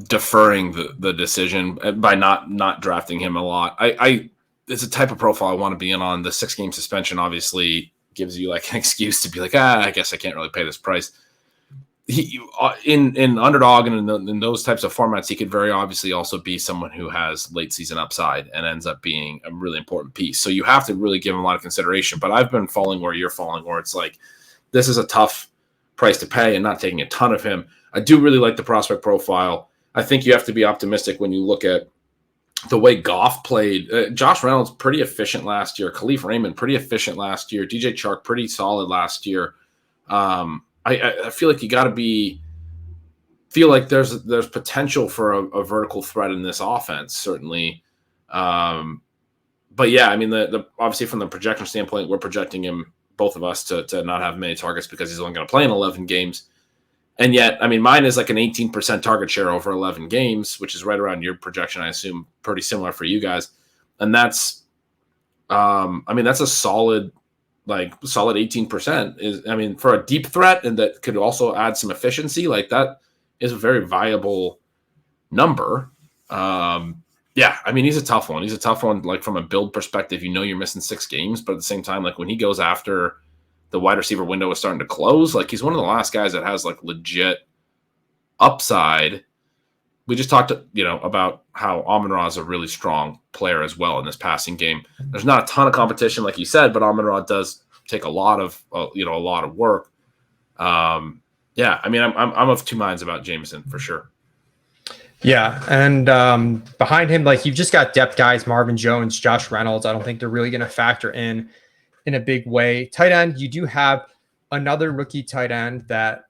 Speaker 2: deferring the decision by not drafting him a lot. It's a type of profile I want to be in on. The 6-game suspension obviously gives you like an excuse to be like, I guess I can't really pay this price. in underdog and in those types of formats, he could very obviously also be someone who has late season upside and ends up being a really important piece. So you have to really give him a lot of consideration. But I've been falling where you're falling, where it's like this is a tough price to pay and not taking a ton of him. I do really like the prospect profile. I think you have to be optimistic when you look at the way Goff played. Josh Reynolds pretty efficient last year. Khalif Raymond pretty efficient last year. DJ Chark pretty solid last year. I feel like you got to feel like there's potential for a vertical threat in this offense, certainly. But yeah, I mean, the obviously from the projection standpoint, we're projecting him, both of us, to not have many targets because he's only going to play in 11 games. And yet, I mean, mine is like an 18% target share over 11 games, which is right around your projection, I assume, pretty similar for you guys. And that's, I mean, that's a solid 18% is, I mean, for a deep threat and that could also add some efficiency, like that is a very viable number. Yeah, I mean, he's a tough one. He's a tough one, like from a build perspective, you're missing 6 games, but at the same time, like when he goes after the wide receiver window is starting to close, like he's one of the last guys that has like legit upside. We just talked, about how Amon-Ra is a really strong player as well in this passing game. There's not a ton of competition, like you said, but Amon-Ra does take a lot of work. Yeah, I mean, I'm of two minds about Jameson for sure.
Speaker 1: Yeah, and behind him, like you've just got depth guys, Marvin Jones, Josh Reynolds. I don't think they're really going to factor in a big way. Tight end, you do have another rookie tight end that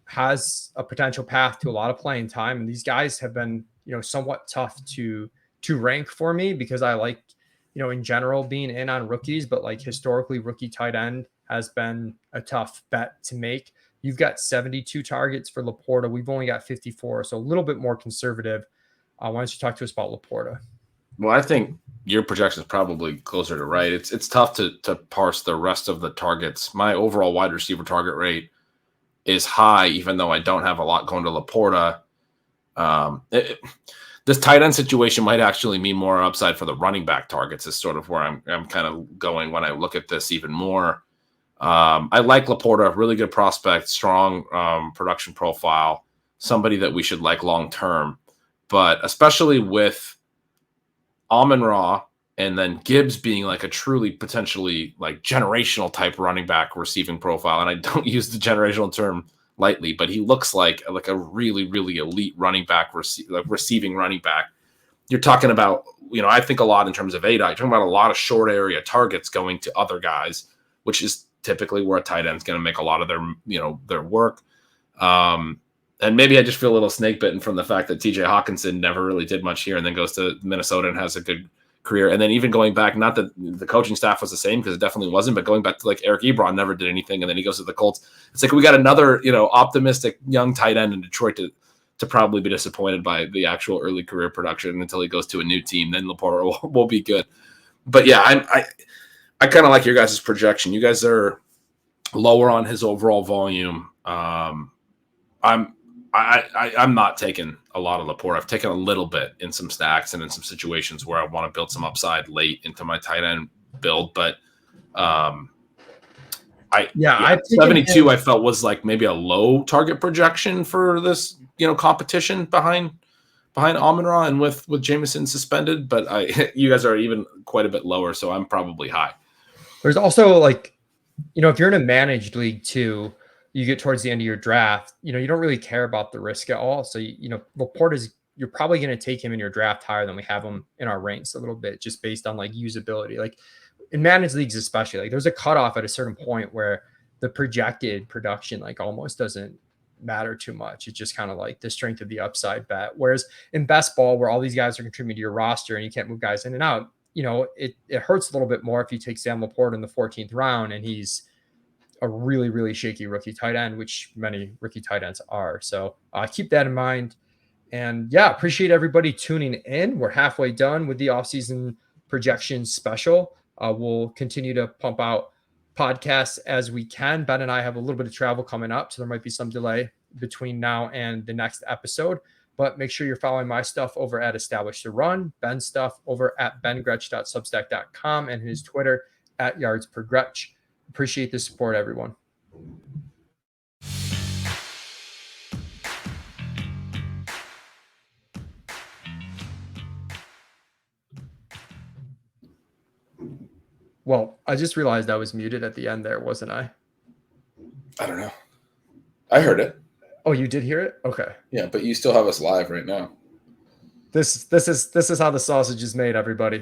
Speaker 1: has a potential path to a lot of playing time. And these guys have been, somewhat tough to rank for me because I like, in general being in on rookies, but like historically rookie tight end has been a tough bet to make. You've got 72 targets for Laporta. We've only got 54, so a little bit more conservative. Why don't you talk to us about Laporta?
Speaker 2: Well, I think your projection is probably closer to right. It's tough to parse the rest of the targets. My overall wide receiver target rate is high, even though I don't have a lot going to Laporta. This tight end situation might actually mean more upside for the running back targets is sort of where I'm kind of going when I look at this even more. I like Laporta, really good prospect, strong production profile, somebody that we should like long-term, but especially with Amon-Ra and then Gibbs being like a truly potentially like generational type running back receiving profile. And I don't use the generational term lightly, but he looks like a really, really elite running back, receiving running back. You're talking about, I think a lot in terms of ADA. You're talking about a lot of short area targets going to other guys, which is typically where a tight end is going to make a lot of their work. And maybe I just feel a little snake bitten from the fact that TJ Hawkinson never really did much here and then goes to Minnesota and has a good career. And then even going back, not that the coaching staff was the same because it definitely wasn't, but going back to like Eric Ebron never did anything. And then he goes to the Colts. It's like, we got another, optimistic young tight end in Detroit to probably be disappointed by the actual early career production until he goes to a new team. Then Laporta will be good. But yeah, I kind of like your guys' projection. You guys are lower on his overall volume. I'm not taking a lot of Laporta. I've taken a little bit in some stacks and in some situations where I want to build some upside late into my tight end build. But I've 72 I felt was like maybe a low target projection for this, competition behind Amon-Ra and with Jameson suspended. But you guys are even quite a bit lower, so I'm probably high.
Speaker 1: There's also like, if you're in a managed league too, you get towards the end of your draft, you don't really care about the risk at all. So, Laporta's, you're probably going to take him in your draft higher than we have him in our ranks a little bit, just based on like usability. Like in managed leagues, especially, like there's a cutoff at a certain point where the projected production like almost doesn't matter too much. It's just kind of like the strength of the upside bet. Whereas in best ball, where all these guys are contributing to your roster and you can't move guys in and out, it hurts a little bit more if you take Sam Laporta in the 14th round and he's a really, really shaky rookie tight end, which many rookie tight ends are. So keep that in mind. And yeah, appreciate everybody tuning in. We're halfway done with the offseason projections special. We'll continue to pump out podcasts as we can. Ben and I have a little bit of travel coming up, so there might be some delay between now and the next episode. But make sure you're following my stuff over at Establish the Run, Ben's stuff over at bengretch.substack.com, and his Twitter at yardspergretch. Appreciate the support, everyone. Well, I just realized I was muted at the end there, wasn't I?
Speaker 2: I don't know. I heard it.
Speaker 1: Oh, you did hear it? Okay.
Speaker 2: Yeah, but you still have us live right now.
Speaker 1: This is how the sausage is made, everybody.